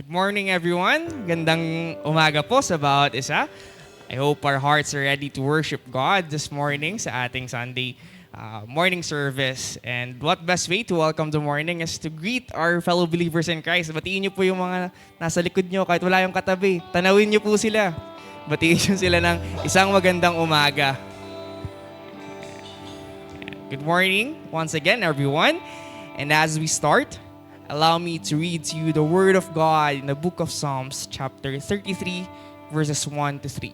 Good morning, everyone. Gandang umaga po sa bawat isa. I hope our hearts are ready to worship God this morning sa ating Sunday morning service. And what best way to welcome the morning is to greet our fellow believers in Christ. Batiin niyo po yung mga nasa likod niyo kahit wala yung katabi. Tanawin niyo po sila. Batiin niyo sila ng isang magandang umaga. Good morning once again, everyone. And as we start, allow me to read to you the Word of God in the book of Psalms, chapter 33, verses 1 to 3.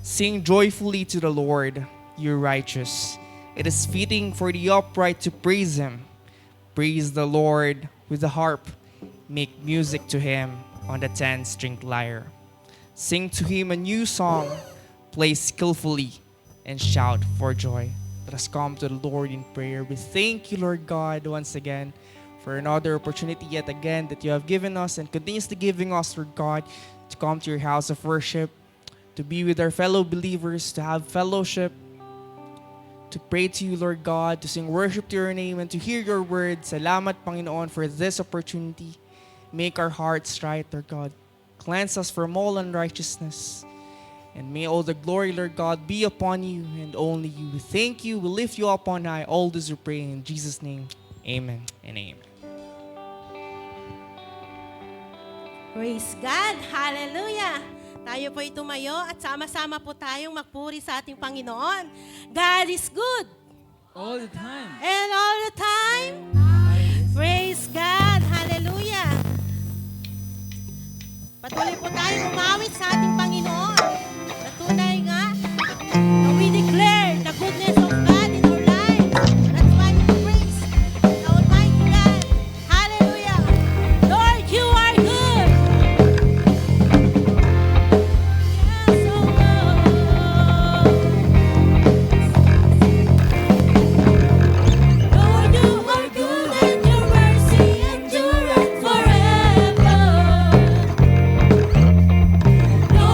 Sing joyfully to the Lord, you righteous. It is fitting for the upright to praise Him. Praise the Lord with the harp. Make music to Him on the 10-stringed lyre. Sing to Him a new song. Play skillfully and shout for joy. Let us come to the Lord in prayer. We thank you, Lord God, once again for another opportunity yet again that you have given us and continuously giving us, Lord God, to come to your house of worship, to be with our fellow believers, to have fellowship, to pray to you, Lord God, to sing worship to your name, and to hear your word. Salamat, Panginoon, for this opportunity. Make our hearts right, Lord God. Cleanse us from all unrighteousness. And may all the glory, Lord God, be upon you and only you. We thank you. We lift you up on high. All this we pray in Jesus' name. Amen and amen. Praise God! Hallelujah! Tayo po'y tumayo at sama-sama po tayong magpuri sa ating Panginoon. God is good! All the time. And all the time? Praise God! Hallelujah! Patuloy po tayong umawit sa ating Panginoon. Na tunay nga, na we declare the goodness of God in our lives. That's why we praise the Almighty God. Hallelujah! Lord, you are good! Yes, oh Lord. Lord, you are good and your mercy endureth forever. Lord,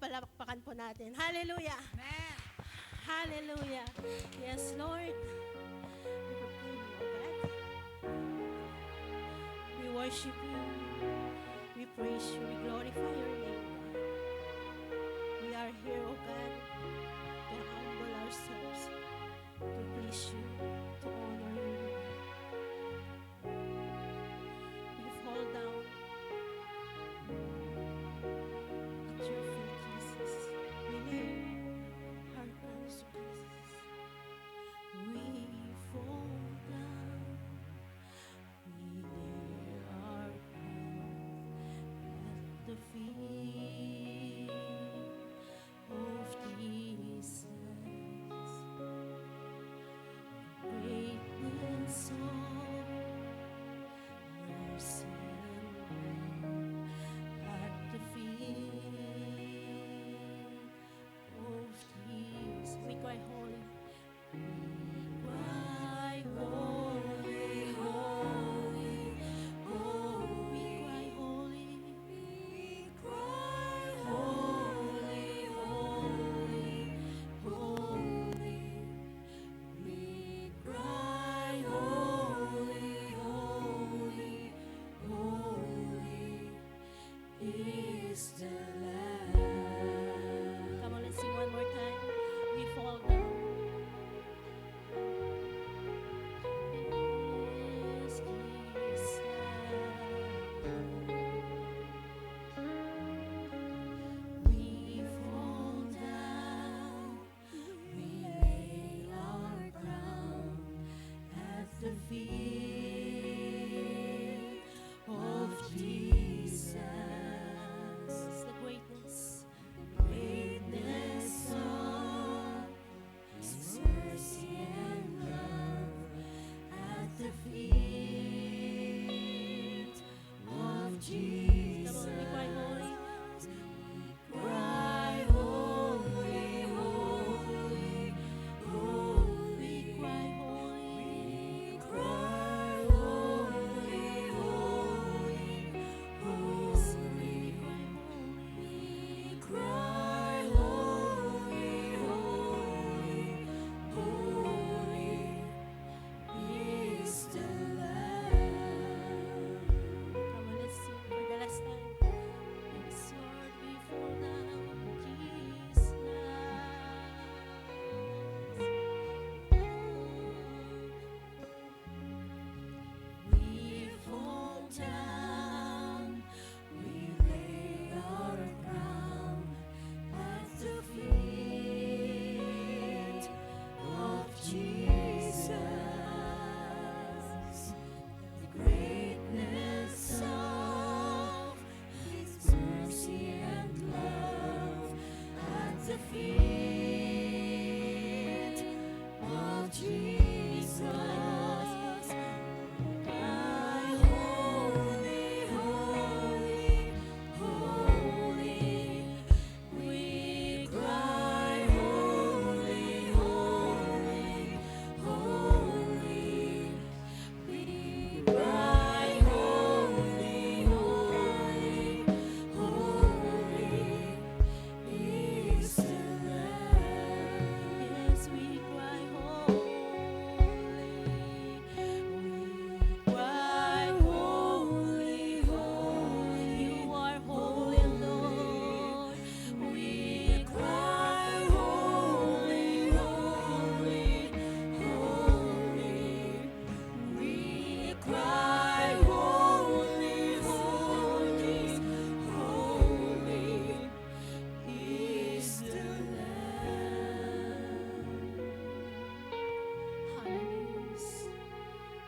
palakpakan po natin. Hallelujah! Amen. Hallelujah! Yes, Lord. We proclaim you, O God. We worship you. We praise you. We glorify your name, God. We are here, O God, to humble ourselves, to please you, to honor you. We fall down at your feet, Jesus. We lay our crowns to Jesus. We fall down. We lay our crown at the feet of Jesus. Greatness of mercy and love at the feet of Jesus. We cry holy. We cry holy, holy, holy. We cry holy. We cry holy, holy, holy. We cry holy, holy, holy is the Lamb. Come on, let's sing one more time. We fall down. Yes, Jesus. We fall down. We lay our crown at the feet of Jesus. The greatness of His mercy and love at the feet of Jesus. Come on, we cry holy. Cry holy, holy, holy. Cry holy. Cry holy, holy, holy. Cry holy, holy, holy is the Lamb. Come on, let's sing for the last time. Yes, Lord, we fall down, Jesus. We fall down, we lay our crown at the feet of Jesus. The greatness of His mercy and love at the feet of Jesus. Cry holy, holy, holy. We cry holy, holy, holy. We cry holy, holy, holy is the Lamb. Yes, we cry holy. We cry holy, holy. You are holy, Lord. We cry holy, holy, holy. We cry holy, holy, holy is the Lamb. Hallelujah.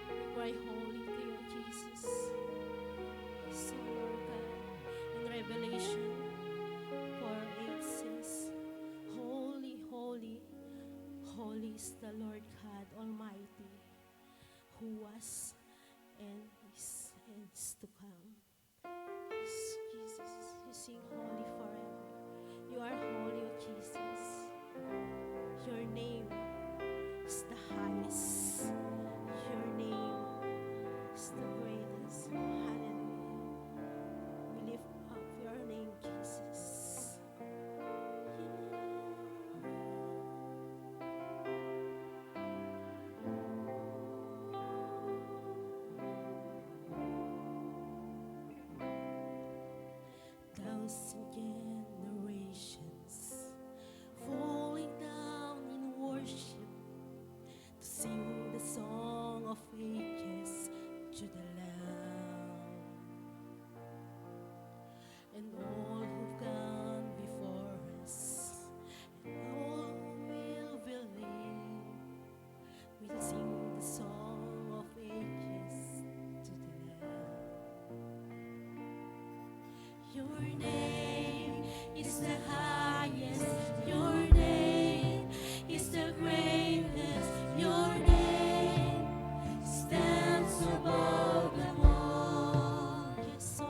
We cry holy to you, Jesus. So, Lord God, in Revelation 4:8 says, Holy, holy, holy is the Lord God Almighty, who was and is to come. Yes, Jesus, you sing holy forever. You are holy, O Jesus. Your name is the highest. Your name is the greatest. Hallelujah. We lift up your name, Jesus. Your name is the highest. Your name is the greatest. Your name stands above them all. Yes,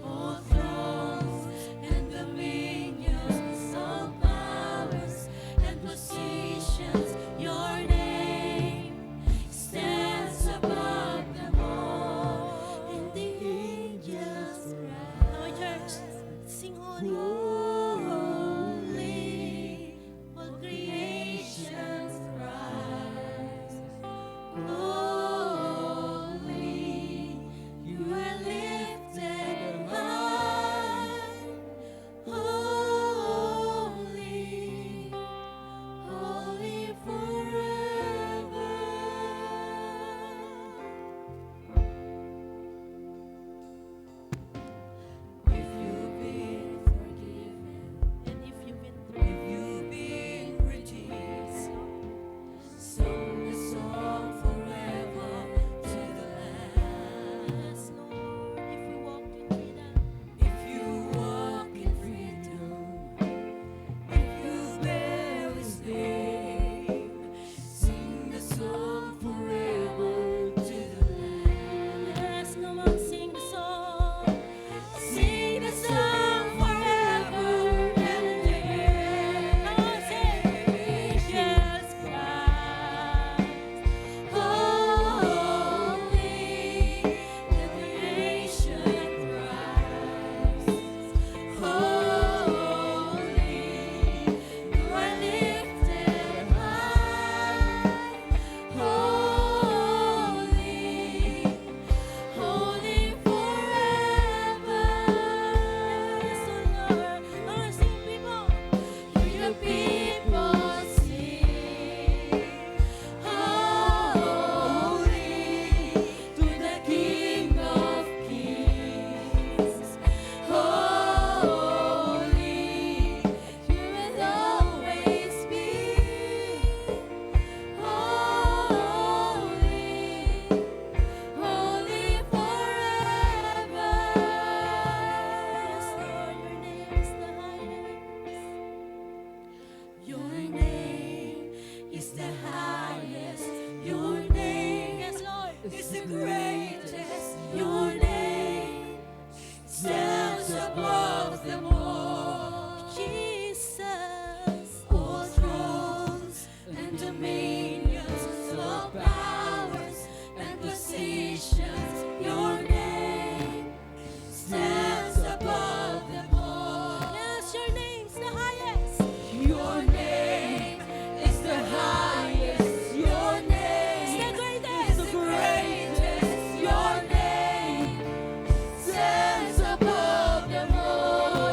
all thrones and dominions, all powers and positions. Your name stands above them all. And the angels cry. Now, church, sing holy, holy. All creations cries, holy. You are lifted high, holy, holy forever. If you've been forgiven, and if you've been redeemed, sing the song forever to the last. Lord, if we walk in freedom, if you walk in freedom, if you bear His name, sing the song forever to the last. Yes, come on, sing the song. Sing the song forever and a day. Come on, sing. Yes, Christ. Holy, the creation cries. Holy, you are lifted high. Holy, holy forever. Yes, oh Lord. Come on, sing, people. Hear the people sing. Holy to the King of Kings. Holy, you will always be. Holy, holy forever. Yes, Lord, your name is the highest. Your name is the highest. Your name, yes, Lord, is the greatest. Your name stands above them all. Jesus, all thrones and dominions, all powers and positions. Your name stands above them all. Yes, your name's the highest. Your name is the highest. Your name is the greatest. Your name stands above them all.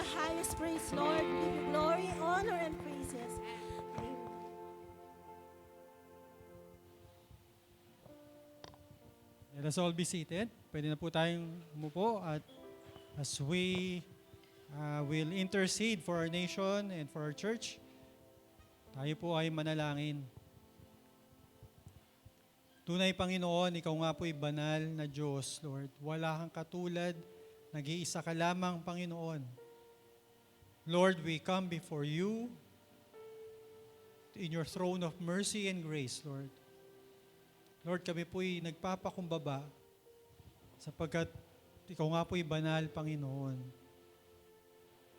the highest praise, Lord. We give you glory, honor, and praises. Amen. Let us all be seated. Pwede na po tayong umupo at as we will intercede for our nation and for our church, tayo po ay manalangin. Tunay, Panginoon, Ikaw nga po'y banal na Diyos, Lord. Wala kang katulad, nag-iisa ka lamang, Panginoon. Lord, we come before You in Your throne of mercy and grace, Lord. Lord, kami po'y nagpapakumbaba sapagkat Ikaw nga po'y banal, Panginoon.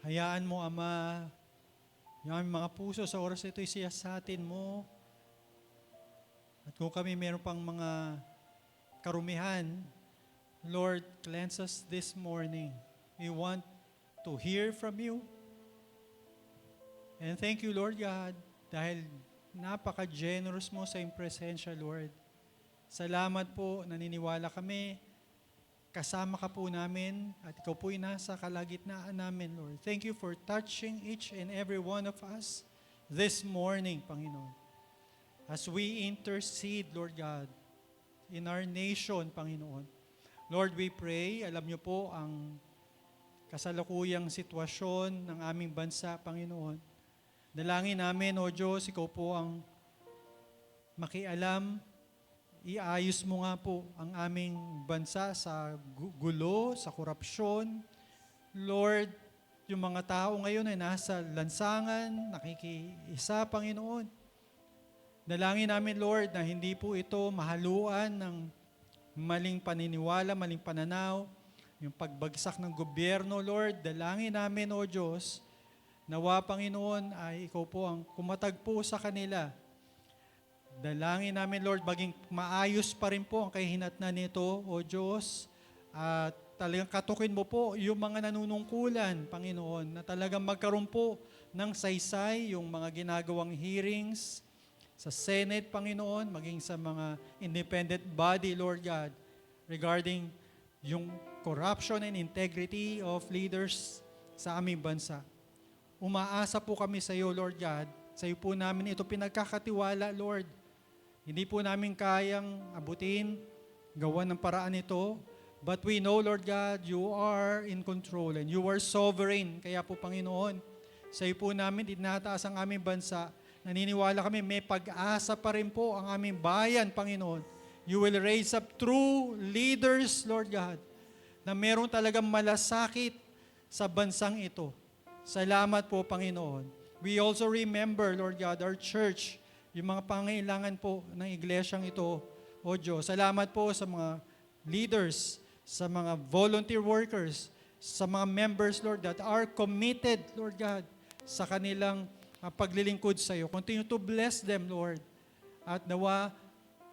Hayaan mo, Ama, yung aming mga puso sa oras na ito'y siyasatin mo. At kung kami meron pang mga karumihan, Lord, cleanse us this morning. We want to hear from You. And thank You, Lord God, dahil napaka-generous mo sa iyong presensya, Lord. Salamat po, naniniwala kami, kasama ka po namin, at Ikaw po'y nasa kalagitnaan namin, Lord. Thank You for touching each and every one of us this morning, Panginoon. As we intercede, Lord God, in our nation, Panginoon. Lord, we pray, alam niyo po ang kasalukuyang sitwasyon ng aming bansa, Panginoon. Dalangin namin, O Diyos, Ikaw po ang makialam, iayos mo nga po ang aming bansa sa gulo, sa korupsyon. Lord, yung mga tao ngayon ay nasa lansangan, nakikiisa, Panginoon. Dalangin namin, Lord, na hindi po ito mahaluan ng maling paniniwala, maling pananaw, yung pagbagsak ng gobyerno, Lord. Dalangin namin, O Diyos, nawa, Panginoon, ay Ikaw po ang kumatag po sa kanila. Dalangin namin, Lord, maging maayos pa rin po ang kahinatnan nito, O Diyos, at talagang katukin mo po yung mga nanunungkulan, Panginoon, na talagang magkaroon po ng saysay, yung mga ginagawang hearings, sa Senate, Panginoon, maging sa mga independent body, Lord God, regarding yung corruption and integrity of leaders sa aming bansa. Umaasa po kami sa iyo, Lord God. Sa iyo po namin ito pinagkakatiwala, Lord. Hindi po namin kayang abutin, gawan ng paraan ito, but we know, Lord God, You are in control and You are sovereign. Kaya po, Panginoon, sa iyo po namin itinataas ang aming bansa. Naniniwala kami, may pag-asa pa rin po ang aming bayan, Panginoon. You will raise up true leaders, Lord God, na meron talagang malasakit sa bansang ito. Salamat po, Panginoon. We also remember, Lord God, our church, yung mga pangailangan po ng iglesyang ito, O Diyos. Salamat po sa mga leaders, sa mga volunteer workers, sa mga members, Lord, that are committed, Lord God, sa kanilang paglilingkod sa iyo. Continue to bless them, Lord. At nawa,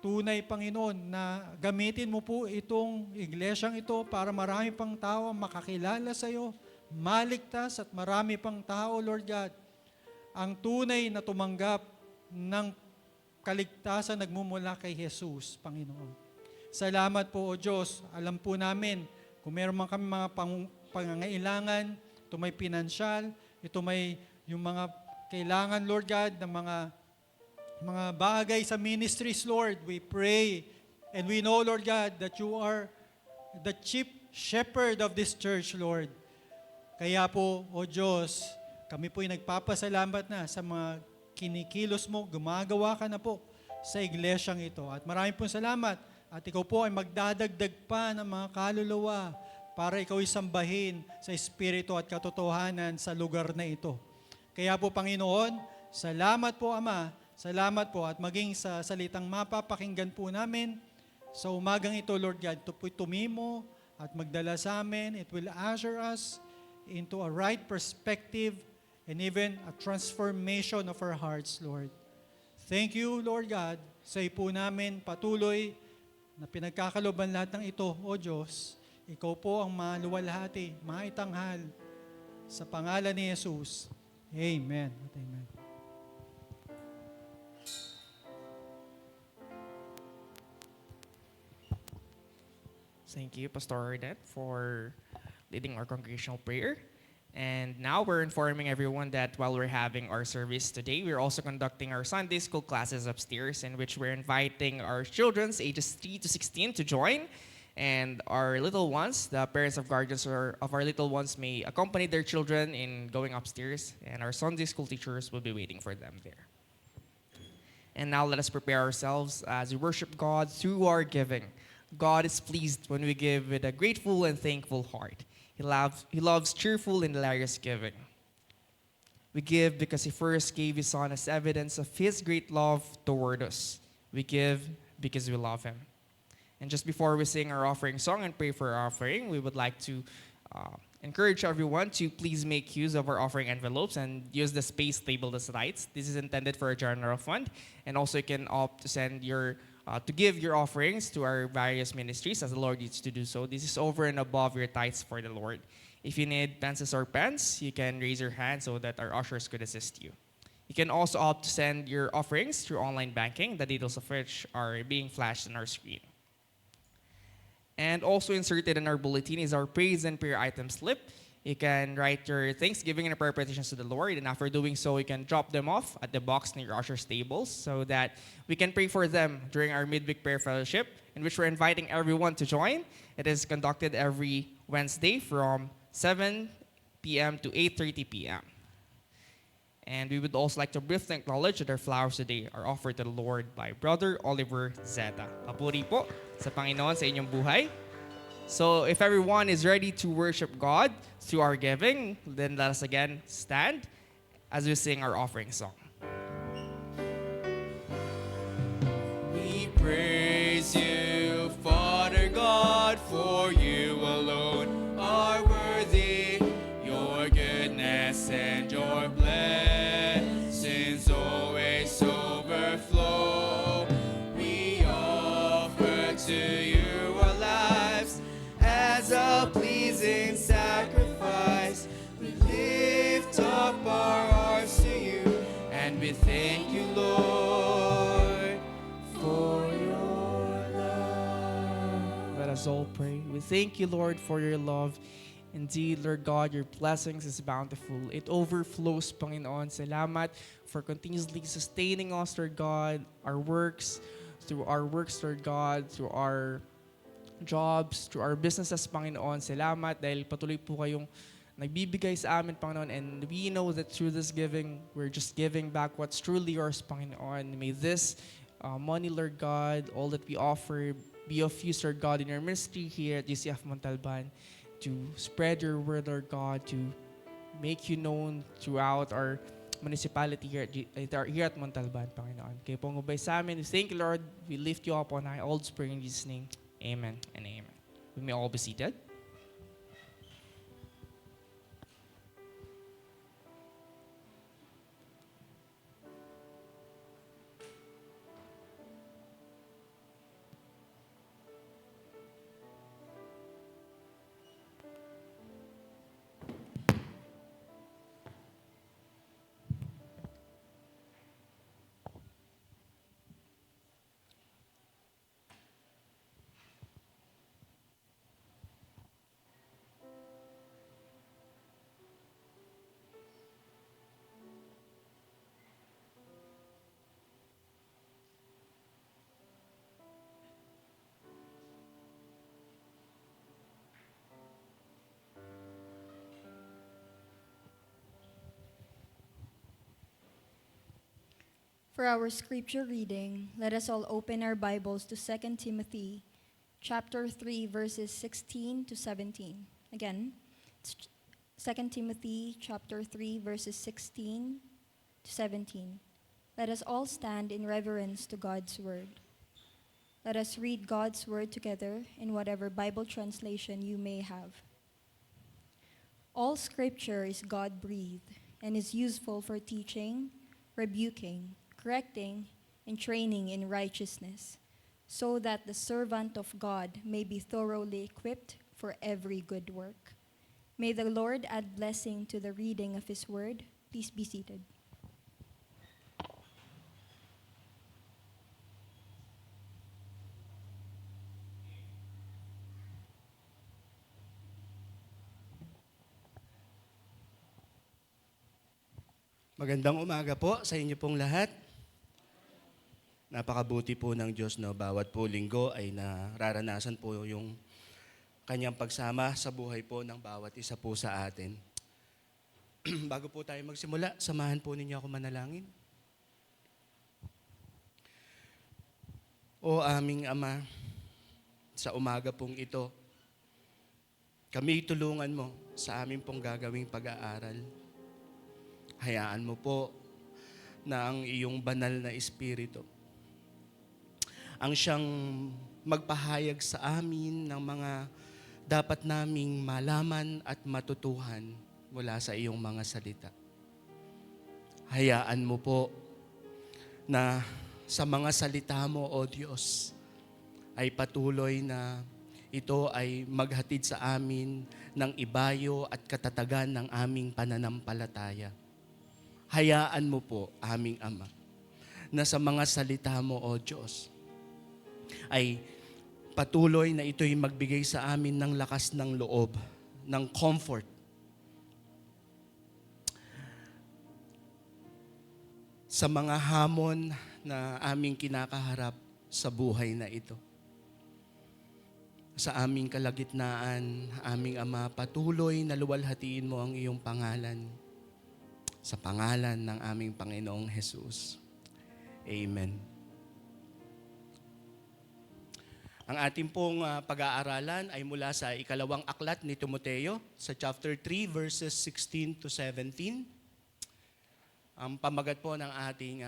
tunay, Panginoon, na gamitin mo po itong iglesyang ito para marami pang tao makakilala sa iyo, maligtas at marami pang tao, Lord God, ang tunay na tumanggap ng kaligtasan nagmumula kay Jesus, Panginoon. Salamat po, O Diyos. Alam po namin, kung meron man kami mga pangangailangan, ito may pinansyal, ito may yung mga kailangan, Lord God, ng mga bagay sa ministries, Lord. We pray and we know, Lord God, that You are the chief shepherd of this church, Lord. Kaya po, O Diyos, kami po'y nagpapasalamat na sa mga kinikilos mo, gumagawa ka na po sa iglesyang ito. At maraming pong salamat. At Ikaw po ay magdadagdag pa ng mga kaluluwa para Ikaw ay sambahin sa Espiritu at katotohanan sa lugar na ito. Kaya po, Panginoon, salamat po, Ama. Salamat po at maging sa salitang mapapakinggan po namin sa umagang ito, Lord God, ito po'y tumimo at magdala sa amin. It will usher us into a right perspective and even a transformation of our hearts, Lord. Thank You, Lord God, sa iyo po namin patuloy na pinagkakaloban lahat ng ito, O Diyos. Ikaw po ang maluwalhati, maitanghal sa pangalan ni Jesus. Amen at amen. Thank you, Pastor Arnett, for leading our congregational prayer. And now we're informing everyone that while we're having our service today, we're also conducting our Sunday school classes upstairs, in which we're inviting our children's ages 3 to 16 to join. And our little ones, the parents of guardians of our little ones, may accompany their children in going upstairs, and our Sunday school teachers will be waiting for them there. And now let us prepare ourselves as we worship God through our giving. God is pleased when we give with a grateful and thankful heart. He loves cheerful and hilarious giving. We give because He first gave His Son as evidence of His great love toward us. We give because we love Him. And just before we sing our offering song and pray for our offering, we would like to encourage everyone to please make use of our offering envelopes and use the space labeled as writes. This is intended for a general fund, and also you can opt to send to give your offerings to our various ministries as the Lord needs to do so. This is over and above your tithes for the Lord. If you need pencils or pens, you can raise your hand so that our ushers could assist you. You can also opt to send your offerings through online banking, the details of which are being flashed on our screen. And also inserted in our bulletin is our praise and prayer item slip. You can write your thanksgiving and prayer petitions to the Lord, and after doing so, you can drop them off at the box near your usher's tables so that we can pray for them during our midweek prayer fellowship, in which we're inviting everyone to join. It is conducted every Wednesday from 7 p.m. to 8:30 p.m. And we would also like to briefly acknowledge that our flowers today are offered to the Lord by Brother Oliver Zeta. Papuri po sa Panginoon sa inyong buhay. So if everyone is ready to worship God through our giving, then let us again stand as we sing our offering song. We praise you, Father God, for you alone are worthy. Your goodness and your blessings always overflow. We offer to you our lives as a pleasing sacrifice. We lift up our hearts to you, and we thank you, Lord, for your love. Let us all pray. We thank you, Lord, for your love. Indeed, Lord God, your blessings is bountiful. It overflows, Panginoon. Salamat for continuously sustaining us, Lord God, through our works, Lord God, through our jobs, through our businesses, Panginoon. Salamat dahil patuloy po kayong nagbibigay sa amin, Panginoon. And we know that through this giving, we're just giving back what's truly yours, Panginoon. May this money, Lord God, all that we offer, be of use, Lord God, in our ministry here at UCF Montalban, to spread your word, Lord God, to make you known throughout our municipality here at Montalban, Panginoon. Kayo pong gabay sa amin. Thank you, Lord. We lift you up on high. All spring in Jesus' name. Amen and amen. We may all be seated. For our scripture reading, let us all open our Bibles to 2 Timothy chapter 3, verses 16 to 17. Again, it's 2 Timothy chapter 3, verses 16 to 17. Let us all stand in reverence to God's word. Let us read God's word together in whatever Bible translation you may have. All scripture is God-breathed and is useful for teaching, rebuking, correcting, and training in righteousness, so that the servant of God may be thoroughly equipped for every good work. May the Lord add blessing to the reading of His word. Please be seated. Magandang umaga po sa inyo pong lahat. Napakabuti po ng Diyos, no? Bawat po linggo ay nararanasan po yung kanyang pagsama sa buhay po ng bawat isa po sa atin. Bago po tayo magsimula, samahan po ninyo ako manalangin. O aming Ama, sa umaga pong ito, kami tulungan mo sa aming pong gagawing pag-aaral. Hayaan mo po na ang iyong banal na Espiritu ang siyang magpahayag sa amin ng mga dapat naming malaman at matutuhan mula sa iyong mga salita. Hayaan mo po na sa mga salita mo, O Diyos, ay patuloy na ito ay maghatid sa amin ng ibayo at katatagan ng aming pananampalataya. Hayaan mo po, aming Ama, na sa mga salita mo, O Diyos, ay patuloy na ito'y magbigay sa amin ng lakas ng loob, ng comfort. Sa mga hamon na aming kinakaharap sa buhay na ito. Sa aming kalagitnaan, aming Ama, patuloy na luwalhatiin mo ang iyong pangalan. Sa pangalan ng aming Panginoong Jesus. Amen. Ang ating pong pag-aaralan ay mula sa ikalawang aklat ni Timoteo sa chapter 3 verses 16 to 17. Ang pamagat po ng ating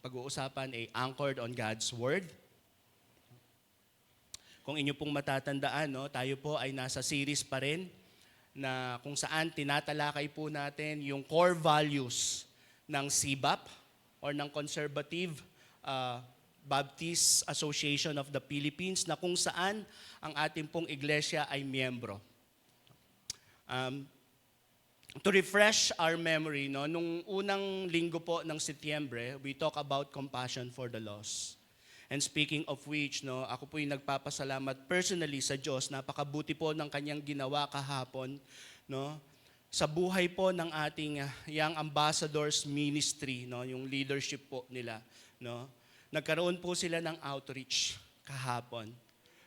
pag-uusapan ay Anchored on God's Word. Kung inyo pong matatandaan, no, tayo po ay nasa series pa rin na kung saan tinatalakay po natin yung core values ng CBAP or ng Conservative Baptist Association of the Philippines na kung saan ang ating pong iglesia ay miyembro. To refresh our memory, no, nung unang linggo po ng Setyembre, we talk about compassion for the lost. And speaking of which, no, ako po yung nagpapasalamat personally sa Diyos. Napakabuti po ng kanyang ginawa kahapon, no, sa buhay po ng ating Young Ambassadors Ministry, no, yung leadership po nila, no. Nagkaroon po sila ng outreach kahapon,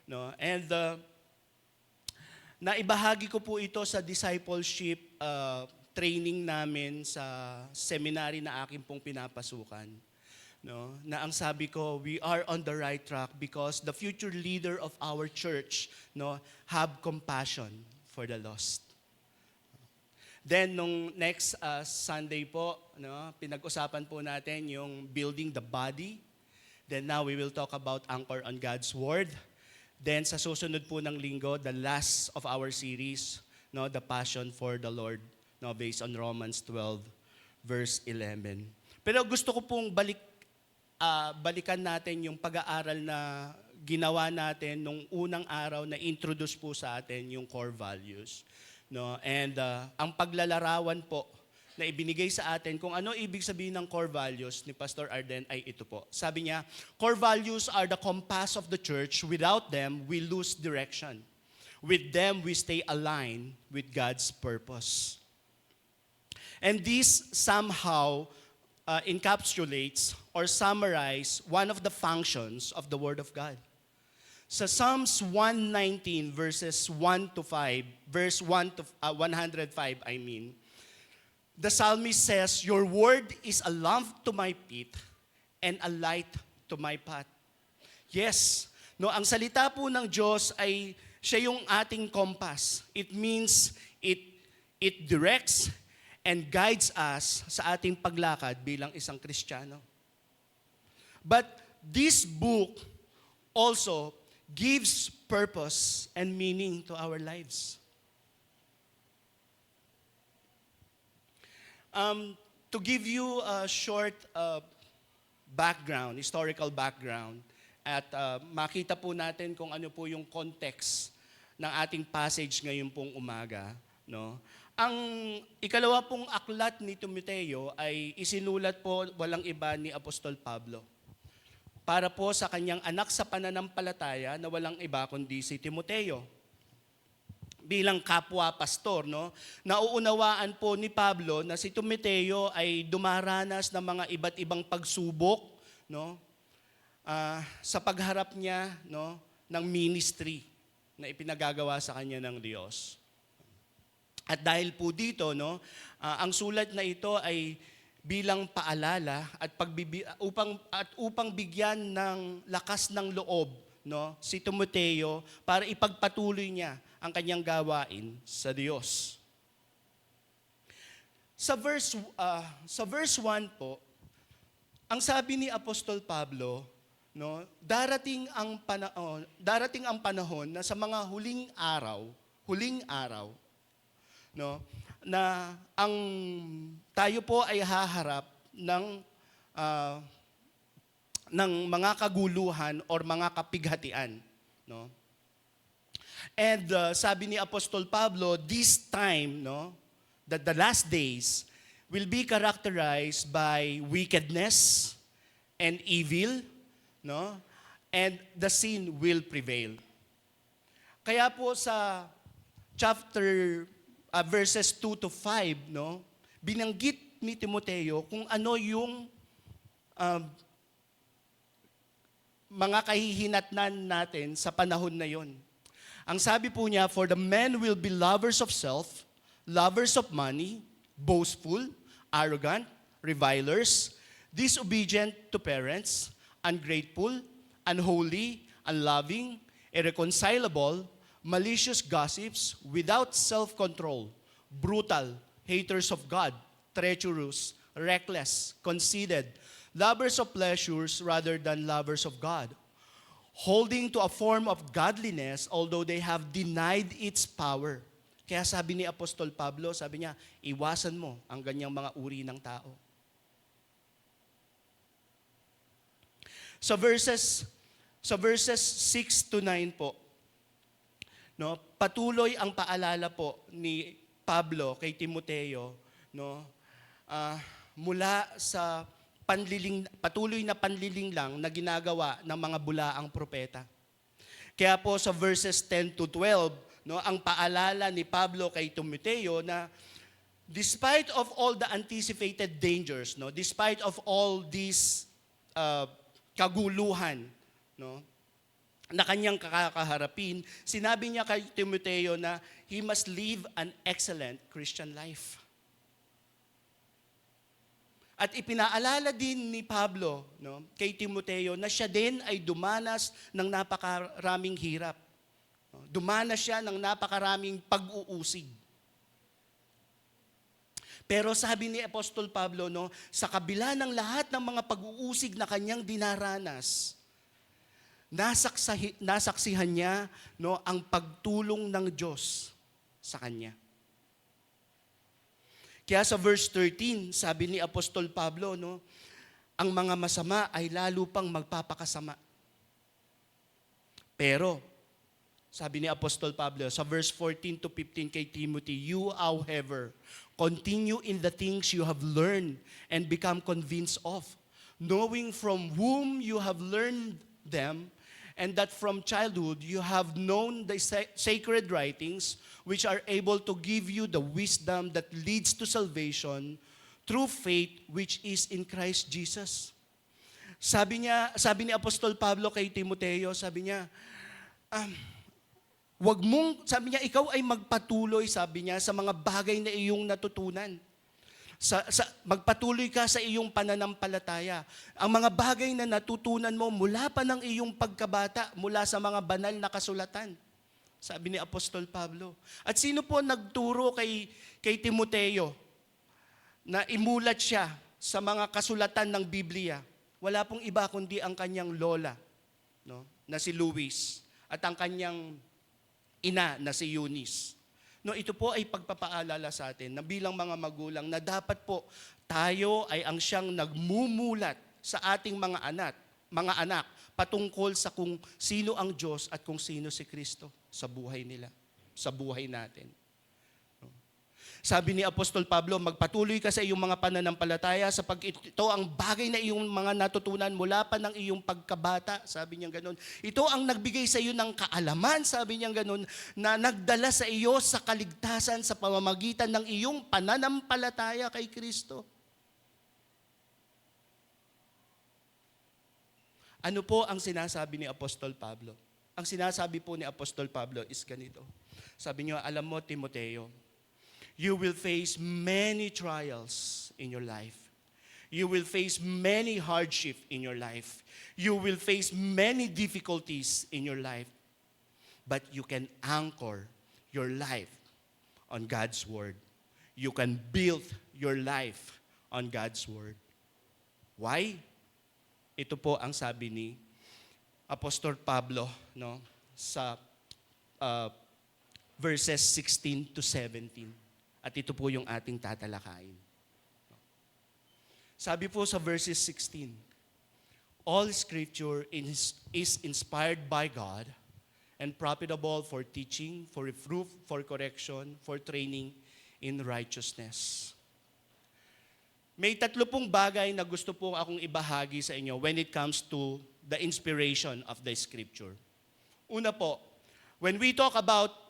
no. And naibahagi ko po ito sa discipleship training namin sa seminary na aking pong pinapasukan. No, na ang sabi ko, we are on the right track because the future leader of our church, no, have compassion for the lost. Then nung next Sunday po, no, pinag-usapan po natin yung building the body. Then now we will talk about Anchor on God's Word. Then sa susunod po ng linggo, the last of our series, no, the passion for the Lord, no, based on Romans 12 verse 11. Pero gusto ko pong balikan natin yung pag-aaral na ginawa natin nung unang araw na introduce po sa atin yung core values, no? And ang paglalarawan po na ibinigay sa atin kung ano ibig sabihin ng core values ni Pastor Arden ay ito po. Sabi niya, core values are the compass of the church. Without them, we lose direction. With them, we stay aligned with God's purpose. And this somehow encapsulates or summarize one of the functions of the Word of God. Sa Psalms 119 verses 1 to 5, verse 1 to 105, the psalmist says, "Your word is a lamp to my feet and a light to my path." Yes, no, ang salita po ng Diyos ay siya yung ating compass. It means it directs and guides us sa ating paglakad bilang isang Kristiyano. But this book also gives purpose and meaning to our lives. To give you a short background, historical background, at makita po natin kung ano po yung context ng ating passage ngayon pong umaga, no? Ang ikalawa pong aklat ni Timoteo ay isinulat po walang iba ni Apostol Pablo para po sa kanyang anak sa pananampalataya na walang iba kundi si Timoteo. bilang kapwa pastor, no? Nauunawaan po ni Pablo na si Timoteo ay dumaranas ng mga iba't ibang pagsubok, no? Sa pagharap niya, no, ng ministry na ipinagagawa sa kanya ng Diyos. At dahil po dito, no, ang sulat na ito ay bilang paalala at upang bigyan ng lakas ng loob, no, si Timoteo para ipagpatuloy niya ang kanyang gawain sa Diyos. Sa verse 1 po, ang sabi ni Apostol Pablo, no, darating ang panahon na sa mga huling araw, no, na ang tayo po ay haharap ng mga kaguluhan or mga kapighatian, no? And sabi ni Apostol Pablo, this time, no, that the last days will be characterized by wickedness and evil, no? And the sin will prevail. Kaya po sa chapter verses 2 to 5, no, binanggit ni Timoteo kung ano yung mga kahihinatnan natin sa panahon na yon. Ang sabi po niya, for the men will be lovers of self, lovers of money, boastful, arrogant, revilers, disobedient to parents, ungrateful, unholy, unloving, irreconcilable, malicious gossips, without self-control, brutal, haters of God, treacherous, reckless, conceited, lovers of pleasures rather than lovers of God, holding to a form of godliness although they have denied its power. Kaya sabi ni Apostol Pablo, sabi niya, iwasan mo ang ganyang mga uri ng tao. Sa verses 6 to 9 po, no, patuloy ang paalala po ni Pablo kay Timoteo, no, mula sa patuloy na panliling lang na ginagawa ng mga bulaang propeta. Kaya po sa verses 10 to 12, no, ang paalala ni Pablo kay Timoteo na despite of all the anticipated dangers, no, despite of all these kaguluhan, no, na kanyang kakaharapin, sinabi niya kay Timoteo na he must live an excellent Christian life. At ipinaalala din ni Pablo, no, kay Timoteo na siya din ay dumanas ng napakaraming hirap. Dumanas siya ng napakaraming pag-uusig. Pero sabi ni Apostol Pablo, no, sa kabila ng lahat ng mga pag-uusig na kanyang dinaranas, nasaksihan niya, no, ang pagtulong ng Diyos sa kanya. Kaya sa verse 13, sabi ni Apostol Pablo, no, ang mga masama ay lalo pang magpapakasama. Pero, sabi ni Apostol Pablo, sa verse 14 to 15 kay Timothy, you, however, continue in the things you have learned and become convinced of, knowing from whom you have learned them, and that from childhood you have known the sacred writings, which are able to give you the wisdom that leads to salvation through faith which is in Christ Jesus. Sabi ni Apostol Pablo kay Timoteo, sabi niya, sabi niya, ikaw ay magpatuloy, sabi niya, sa mga bagay na iyong natutunan. Magpatuloy ka sa iyong pananampalataya. Ang mga bagay na natutunan mo mula pa ng iyong pagkabata, mula sa mga banal na kasulatan. Sabi ni Apostol Pablo. At sino po nagturo kay Timoteo na imulat siya sa mga kasulatan ng Biblia? Wala pong iba kundi ang kanyang lola, no, na si Luis, at ang kanyang ina na si Eunice. No, ito po ay pagpapaalala sa atin na bilang mga magulang na dapat po tayo ay ang siyang nagmumulat sa ating mga anak patungkol sa kung sino ang Diyos at kung sino si Kristo sa buhay nila, sa buhay natin. No. Sabi ni Apostol Pablo, magpatuloy ka sa iyong mga pananampalataya sapagkat ito ang bagay na iyong mga natutunan mula pa ng iyong pagkabata. Sabi niya ganun. Ito ang nagbigay sa iyo ng kaalaman, sabi niya ganun, na nagdala sa iyo sa kaligtasan sa pamamagitan ng iyong pananampalataya kay Kristo. Ano po ang sinasabi ni Apostol Pablo? Ang sinasabi po ni Apostol Pablo is ganito. Sabi niyo, alam mo, Timoteo, you will face many trials in your life. You will face many hardship in your life. You will face many difficulties in your life. But you can anchor your life on God's Word. You can build your life on God's Word. Why? Ito po ang sabi ni Apostol Pablo, no, sa verses 16 to 17. At ito po yung ating tatalakayin. Sabi po sa verses 16, all Scripture is inspired by God and profitable for teaching, for reproof, for correction, for training in righteousness. May 3 pong bagay na gusto po akong ibahagi sa inyo when it comes to the inspiration of the Scripture. Una po, when we talk about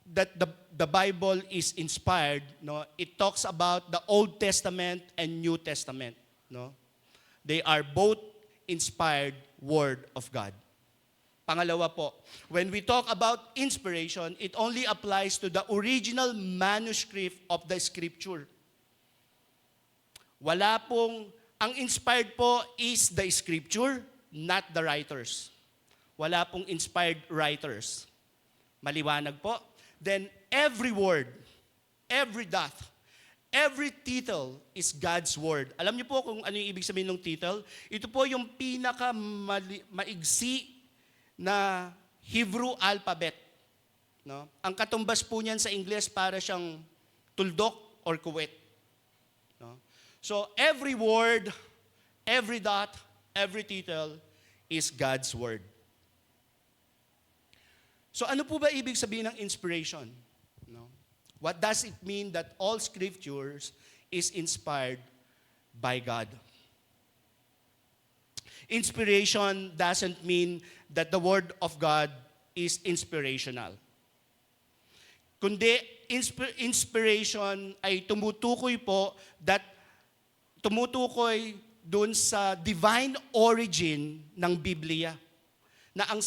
that the Bible is inspired, no, it talks about the Old Testament and New Testament, no? They are both inspired word of God. Pangalawa po, when we talk about inspiration, it only applies to the original manuscript of the Scripture. Wala pong, ang inspired po is the Scripture, not the writers. Wala pong inspired writers. Maliwanag po. Then every word, every dot, every title is God's Word. Alam niyo po kung ano yung ibig sabihin ng title? Ito po yung maigsi na Hebrew alphabet. No? Ang katumbas po niyan sa English para siyang tuldok or kuwet. No? So every word, every dot, every title is God's Word. So ano po ba ibig sabihin ng inspiration? No? What does it mean that all Scriptures is inspired by God? Inspiration doesn't mean that the Word of God is inspirational. Kundi inspiration ay tumutukoy po dun sa divine origin ng Biblia. Na ang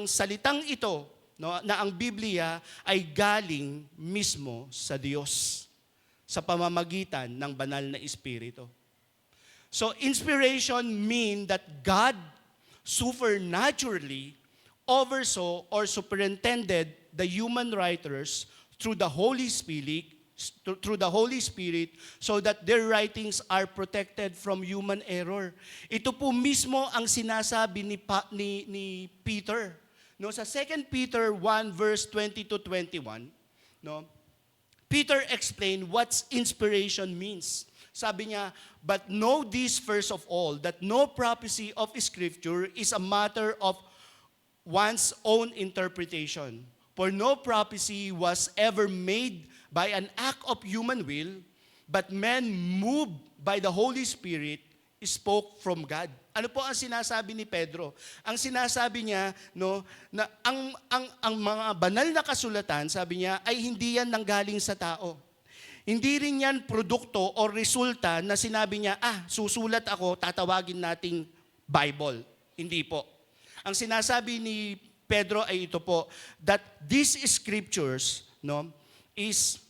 salitang ito, no, na ang Biblia ay galing mismo sa Diyos sa pamamagitan ng banal na Espiritu. So inspiration mean that God supernaturally oversaw or superintended the human writers through the Holy Spirit so that their writings are protected from human error. Ito po mismo ang sinasabi ni Peter. No, sa 2 Peter 1 verse 20 to 21, no, Peter explained what inspiration means. Sabi niya, but know this first of all, that no prophecy of Scripture is a matter of one's own interpretation. For no prophecy was ever made by an act of human will, but men moved by the Holy Spirit spoke from God. Ano po ang sinasabi ni Pedro? Ang sinasabi niya, no, na ang mga banal na kasulatan, sabi niya, ay hindi yan nanggaling sa tao. Hindi rin yan produkto o resulta na sinabi niya, susulat ako, tatawagin nating Bible. Hindi po. Ang sinasabi ni Pedro ay ito po, that these scriptures, no, is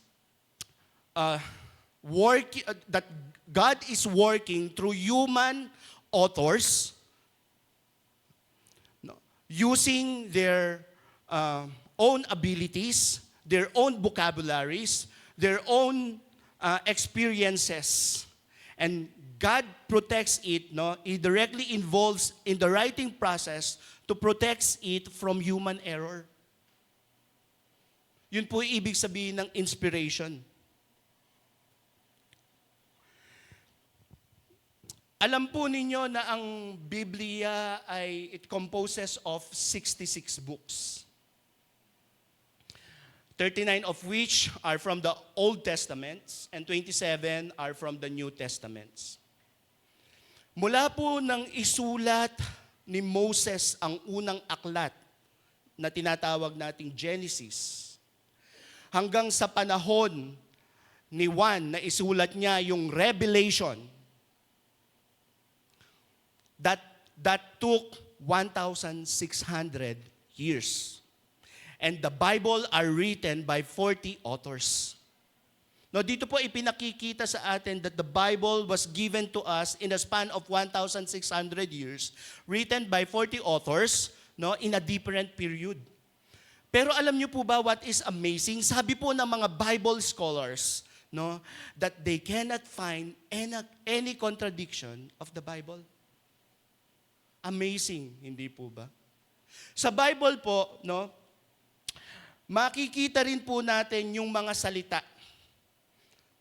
that God is working through human authors, no, using their own abilities, their own vocabularies, their own experiences. And God protects it, no? He directly involves in the writing process to protect it from human error. Yun po yung ibig sabihin ng inspiration. Alam po ninyo na ang Biblia it composes of 66 books. 39 of which are from the Old Testaments and 27 are from the New Testaments. Mula po nang isulat ni Moses ang unang aklat na tinatawag nating Genesis, hanggang sa panahon ni Juan na isulat niya yung Revelation, that took 1,600 years. And the Bible are written by 40 authors. No, dito po ipinakikita sa atin that the Bible was given to us in a span of 1,600 years, written by 40 authors, no, in a different period. Pero alam niyo po ba what is amazing? Sabi po ng mga Bible scholars, no, that they cannot find any contradiction of the Bible. Amazing, hindi po ba? Sa Bible po, no, makikita rin po natin yung mga salita.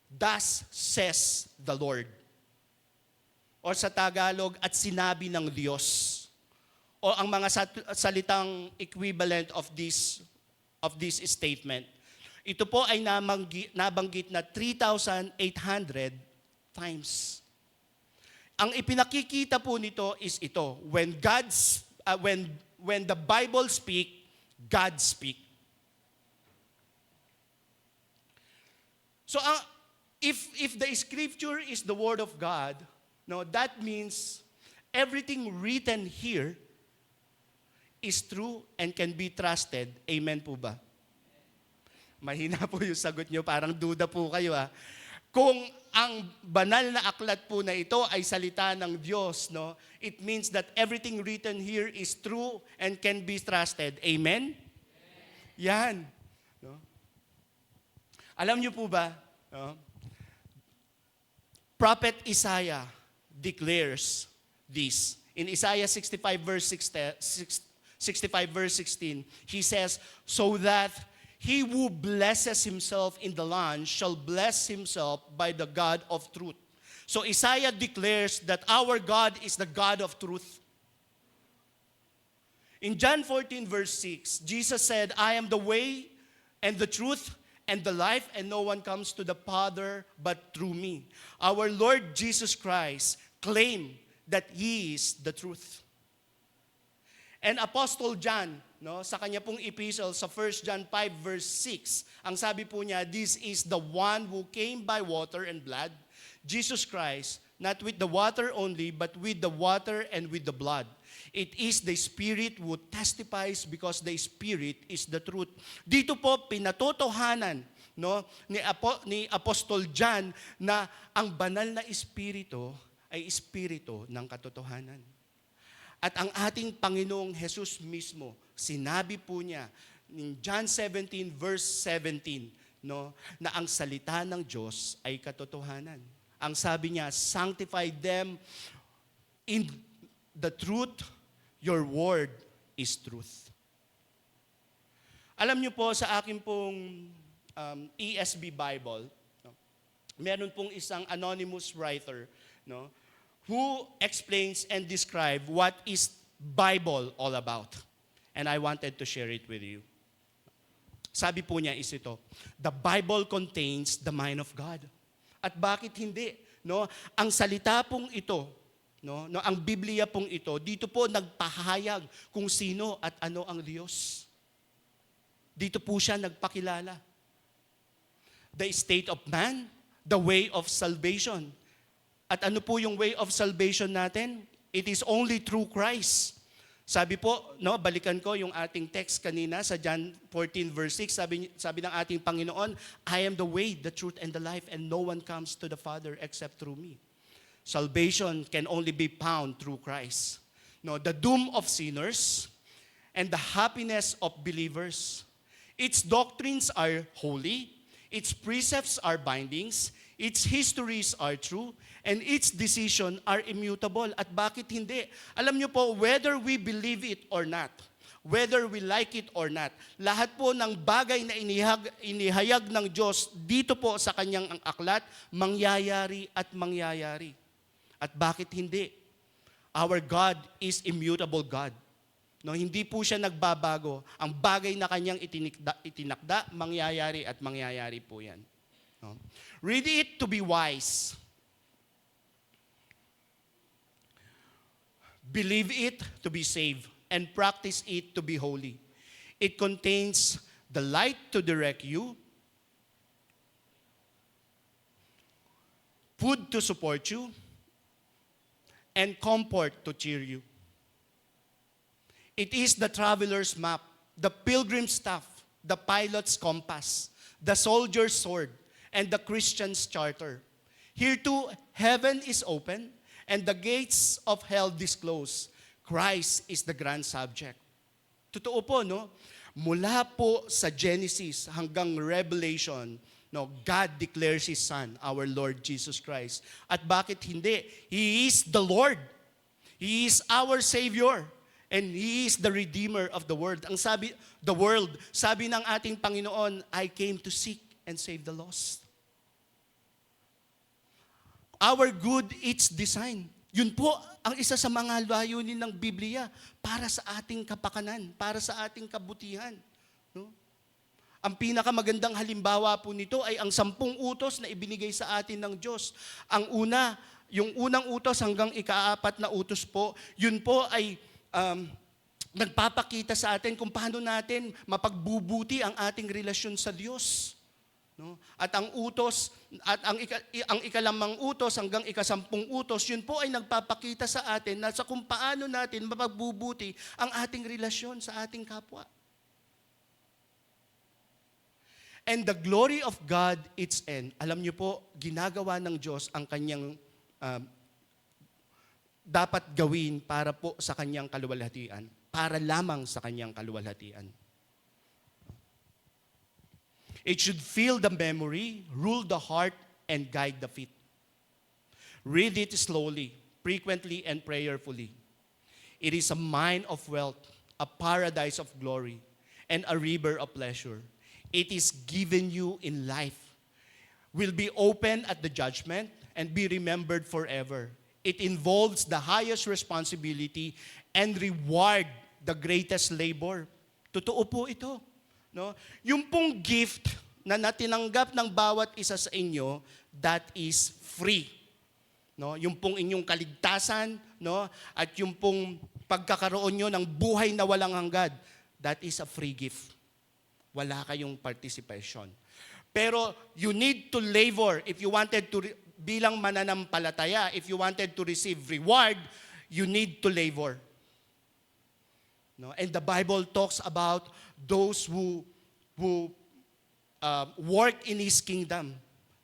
Thus says the Lord. O sa Tagalog, at sinabi ng Diyos. O ang mga salitang equivalent of this statement. Ito po ay nabanggit na 3,800 times. Ang ipinakikita po nito is ito. When the Bible speak, God speak. So if the scripture is the word of God, no, that means everything written here is true and can be trusted. Amen po ba? Mahina po yung sagot nyo, parang duda po kayo ha. Kung ang banal na aklat po na ito ay salita ng Diyos, no, it means that everything written here is true and can be trusted. Amen? Yan. No? Alam niyo po ba, no? Prophet Isaiah declares this. In Isaiah 65 verse 16, he says, so that he who blesses himself in the land shall bless himself by the God of truth. So Isaiah declares that our God is the God of truth. In John 14 verse 6, Jesus said, I am the way and the truth and the life, and no one comes to the Father but through me. Our Lord Jesus Christ claimed that He is the truth. And Apostle John, no, sa kanya pong epistle sa 1 John 5 verse 6, ang sabi po niya, this is the one who came by water and blood, Jesus Christ, not with the water only, but with the water and with the blood. It is the Spirit who testifies because the Spirit is the truth. Dito po pinatotohanan, no, ni Apostol John na ang banal na Espiritu ay Espiritu ng katotohanan. At ang ating Panginoong Jesus mismo, sinabi po niya in John 17 verse 17, no, na ang salita ng Diyos ay katotohanan. Ang sabi niya, sanctify them in the truth, your word is truth. Alam niyo po, sa akin pong ESV Bible, no, meron pong isang anonymous writer, no, who explains and describe what is Bible all about. And I wanted to share it with you. Sabi po niya is ito, the Bible contains the mind of God. At bakit hindi? No? Ang salita pong ito, no, ang Biblia pong ito, dito po nagpahayag kung sino at ano ang Diyos. Dito po siya nagpakilala. The state of man, the way of salvation. At ano po yung way of salvation natin? It is only through Christ. Sabi po, no, balikan ko yung ating text kanina sa John 14 verse 6, sabi ng ating Panginoon, I am the way, the truth, and the life, and no one comes to the Father except through me. Salvation can only be found through Christ. No, the doom of sinners and the happiness of believers. Its doctrines are holy, its precepts are bindings, its histories are true, and its decisions are immutable. At bakit hindi? Alam niyo po, whether we believe it or not, whether we like it or not, lahat po ng bagay na inihayag ng Diyos dito po sa kanyang aklat, mangyayari at mangyayari. At bakit hindi? Our God is immutable God. No, hindi po siya nagbabago. Ang bagay na kanyang itinakda, mangyayari at mangyayari po yan. No? Read it to be wise. Believe it to be saved. And practice it to be holy. It contains the light to direct you, food to support you, and comfort to cheer you. It is the traveler's map, the pilgrim's staff, the pilot's compass, the soldier's sword, and the Christian's charter. Here too, heaven is open, and the gates of hell disclose. Christ is the grand subject. Totoo po, no? Mula po sa Genesis hanggang Revelation, no, God declares His Son, our Lord Jesus Christ. At bakit hindi? He is the Lord. He is our Savior. And He is the Redeemer of the world. Sabi ng ating Panginoon, I came to seek and save the lost. Our good, its design. Yun po ang isa sa mga layunin ng Biblia para sa ating kapakanan, para sa ating kabutihan. No? Ang pinakamagandang halimbawa po nito ay ang 10 utos na ibinigay sa atin ng Diyos. Yung unang utos hanggang ika-4 na utos po, yun po ay nagpapakita sa atin kung paano natin mapagbubuti ang ating relasyon sa Diyos. No? At ang ikalamang utos hanggang ika-10 utos, yun po ay nagpapakita sa atin na sa kung paano natin mapagbubuti ang ating relasyon sa ating kapwa. And the glory of God, its end. Alam niyo po, ginagawa ng Diyos ang kanyang dapat gawin para po sa kanyang kaluwalhatian, para lamang sa kanyang kaluwalhatian. It should fill the memory, rule the heart, and guide the feet. Read it slowly, frequently, and prayerfully. It is a mine of wealth, a paradise of glory, and a river of pleasure. It is given you in life, will be open at the judgment, and be remembered forever. It involves the highest responsibility and reward the greatest labor. Totoo po ito. No? Yung pong gift na natinanggap ng bawat isa sa inyo, that is free. No? Yung pong inyong kaligtasan, no? At yung pong pagkakaroon nyo ng buhay na walang hanggan, that is a free gift. Wala kayong participation. Pero you need to labor if you wanted to bilang mananampalataya, if you wanted to receive reward, you need to labor. No? And the Bible talks about those who work in His kingdom,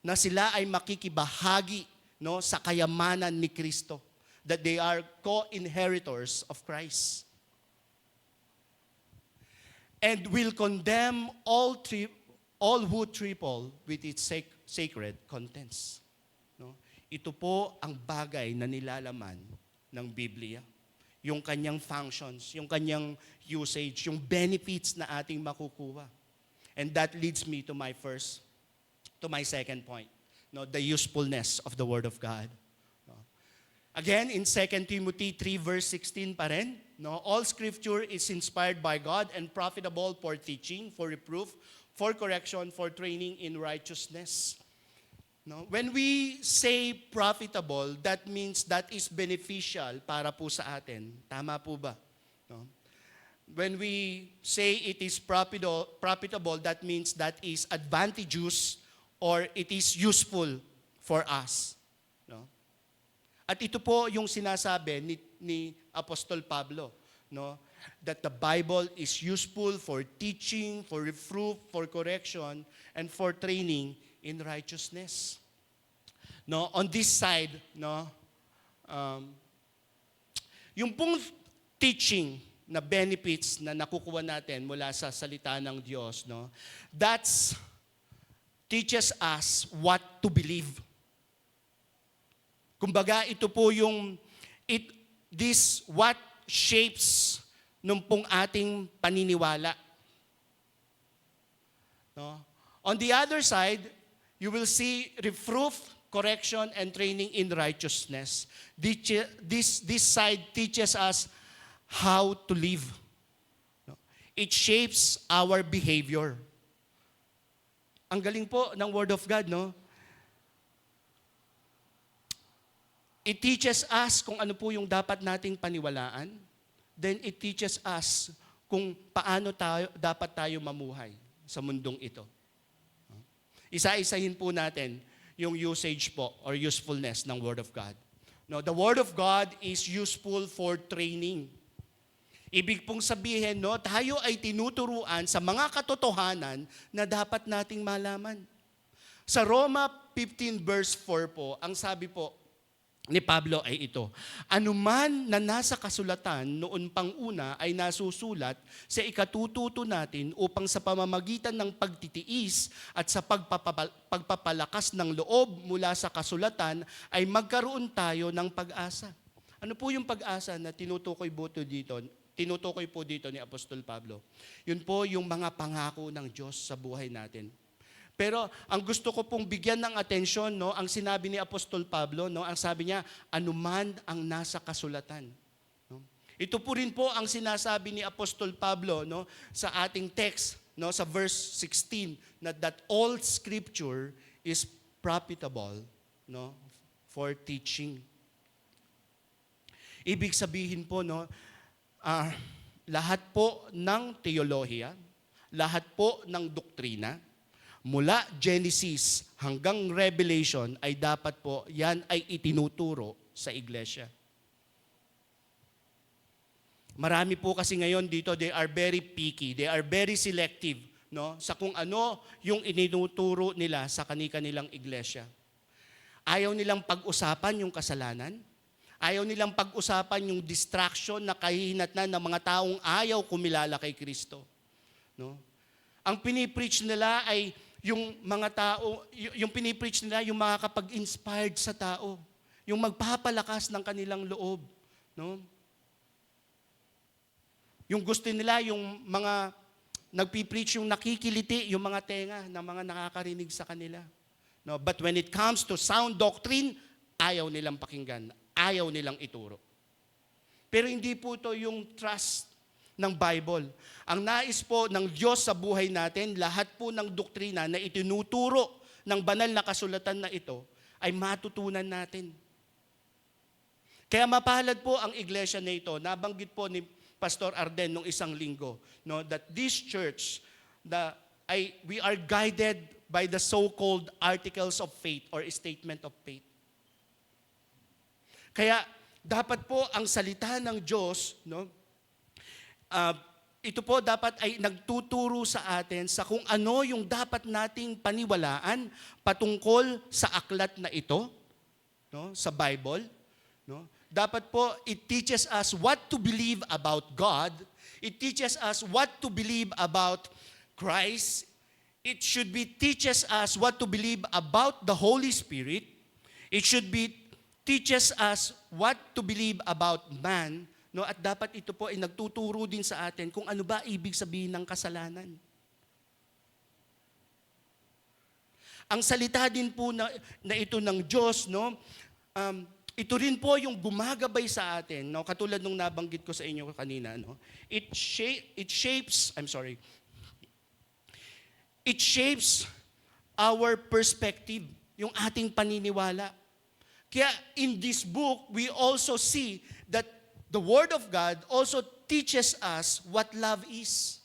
na sila ay makikibahagi, no, sa kayamanan ni Kristo, that they are co-inheritors of Christ. And will condemn all who trifle with its sacred contents. No? Ito po ang bagay na nilalaman ng Biblia. Yung kanyang functions, yung kanyang usage, yung benefits na ating makukuha. And that leads me to my second point. No, the usefulness of the Word of God. No. Again, in 2 Timothy 3 verse 16 pa rin, no, all Scripture is inspired by God and profitable for teaching, for reproof, for correction, for training in righteousness. No? When we say profitable, that means that is beneficial para po sa atin. Tama po ba? No? When we say it is profitable, that means that is advantageous or it is useful for us. No? At ito po yung sinasabi ni Apostol Pablo, no? That the Bible is useful for teaching, for reproof, for correction, and for training in righteousness. No, on this side, no, yung pong teaching na benefits na nakukuha natin mula sa salita ng Diyos, no, that's teaches us what to believe. Kumbaga, ito po yung what shapes nung pong ating paniniwala. No? On the other side, you will see reproof, correction, and training in righteousness. This side teaches us how to live. It shapes our behavior. Ang galing po ng Word of God, no? It teaches us kung ano po yung dapat nating paniwalaan. Then it teaches us kung paano dapat tayo mamuhay sa mundong ito. Isa-isahin po natin yung usage po or usefulness ng Word of God. No, the Word of God is useful for training. Ibig pong sabihin, no, tayo ay tinuturuan sa mga katotohanan na dapat nating malaman. Sa Roma 15 verse 4 po, ang sabi po ni Pablo ay ito, anuman na nasa kasulatan noon pang una ay nasusulat sa ikatututo natin upang sa pamamagitan ng pagtitiis at sa pagpapalakas ng loob mula sa kasulatan ay magkaroon tayo ng pag-asa. Ano po yung pag-asa na tinutukoy po dito ni Apostol Pablo? Yun po yung mga pangako ng Diyos sa buhay natin. Pero ang gusto ko pong bigyan ng atensyon, no, ang sinabi ni Apostol Pablo, no, ang sabi niya, anuman ang nasa kasulatan. No? Ito po rin po ang sinasabi ni Apostol Pablo, no, sa ating text, no, sa verse 16, that all scripture is profitable, no, for teaching. Ibig sabihin po, no, lahat po ng teolohiya, lahat po ng doktrina, mula Genesis hanggang Revelation ay dapat po, yan ay itinuturo sa iglesia. Marami po kasi ngayon dito, they are very picky, they are very selective, no, sa kung ano yung itinuturo nila sa kanilang iglesia. Ayaw nilang pag-usapan yung kasalanan, ayaw nilang pag-usapan yung distraction na kahihinatnan ng mga taong ayaw kumilala kay Kristo. No? Ang pinipreach nila ay yung mga tao, yung pinipreach nila, yung makakapag-inspired sa tao. Yung magpapalakas ng kanilang loob. No? Yung gusto nila, yung mga nagpipreach, yung nakikiliti, yung mga tenga ng mga nakakarinig sa kanila. No? But when it comes to sound doctrine, ayaw nilang pakinggan. Ayaw nilang ituro. Pero hindi po ito yung trust ng Bible. Ang nais po ng Diyos sa buhay natin, lahat po ng doktrina na itinuturo ng banal na kasulatan na ito ay matutunan natin. Kaya mapalad po ang iglesia na ito. Nabanggit po ni Pastor Arden nung isang linggo, no, that this church, we are guided by the so-called articles of faith or statement of faith. Kaya dapat po ang salita ng Diyos, no, ito po dapat ay nagtuturo sa atin sa kung ano yung dapat nating paniwalaan patungkol sa aklat na ito, no, sa Bible. No? Dapat po, it teaches us what to believe about God. It teaches us what to believe about Christ. It should be teaches us what to believe about the Holy Spirit. It should be teaches us what to believe about man. No, at dapat ito po ay nagtuturo din sa atin kung ano ba ibig sabihin ng kasalanan. Ang salita din po na ito ng Diyos, no, ito rin po yung gumagabay sa atin, no, katulad nung nabanggit ko sa inyo kanina, no. It shapes our perspective, yung ating paniniwala. Kaya in this book, we also see that the Word of God also teaches us what love is.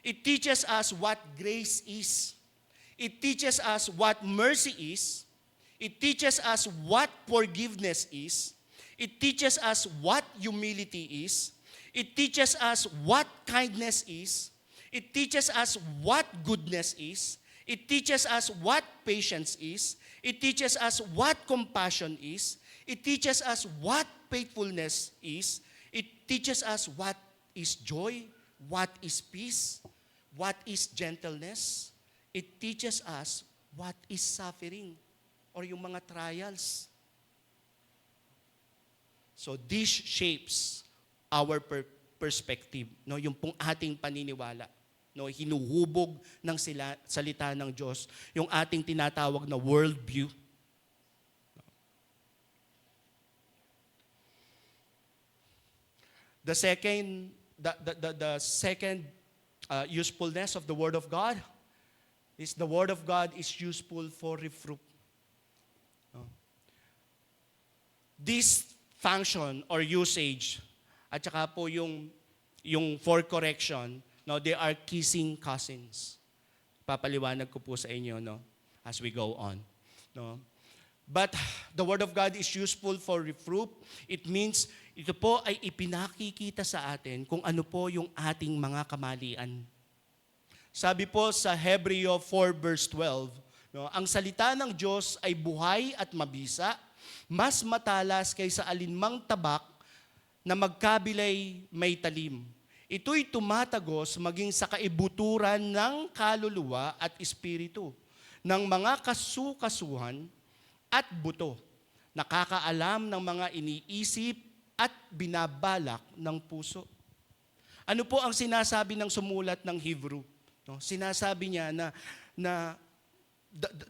It teaches us what grace is. It teaches us what mercy is. It teaches us what forgiveness is. It teaches us what humility is. It teaches us what kindness is. It teaches us what goodness is. It teaches us what patience is. It teaches us what compassion is. It teaches us what faithfulness is. It teaches us what is joy, what is peace, what is gentleness. It teaches us what is suffering or yung mga trials. So this shapes our perspective, no, yung pong ating paniniwala. No, hinuhubog ng salita ng Diyos yung ating tinatawag na worldview. The second the second usefulness of the Word of God is the Word of God is useful for reproof. No? This function or usage, at saka po yung for correction, no, they are kissing cousins. Papaliwanag ko po sa inyo, no, as we go on. No? But the Word of God is useful for reproof. It means ito po ay ipinakikita sa atin kung ano po yung ating mga kamalian. Sabi po sa Hebreo 4 verse 12, no, ang salita ng Diyos ay buhay at mabisa, mas matalas kaysa alinmang tabak na magkabilay may talim. Ito'y tumatagos maging sa kaibuturan ng kaluluwa at espiritu, ng mga kasukasuhan at buto, nakakaalam ng mga iniisip at binabalak ng puso. Ano po ang sinasabi ng sumulat ng Hebrew? No? Sinasabi niya na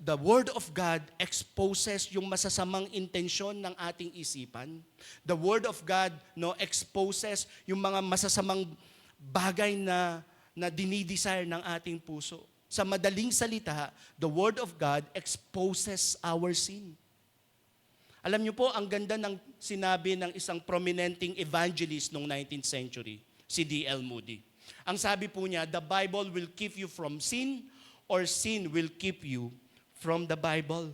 the Word of God exposes yung masasamang intensyon ng ating isipan. The Word of God, no, exposes yung mga masasamang bagay na dinidesire ng ating puso. Sa madaling salita, the Word of God exposes our sin. Alam niyo po, ang ganda ng sinabi ng isang prominenting evangelist noong 19th century, si D.L. Moody. Ang sabi po niya, the Bible will keep you from sin or sin will keep you from the Bible.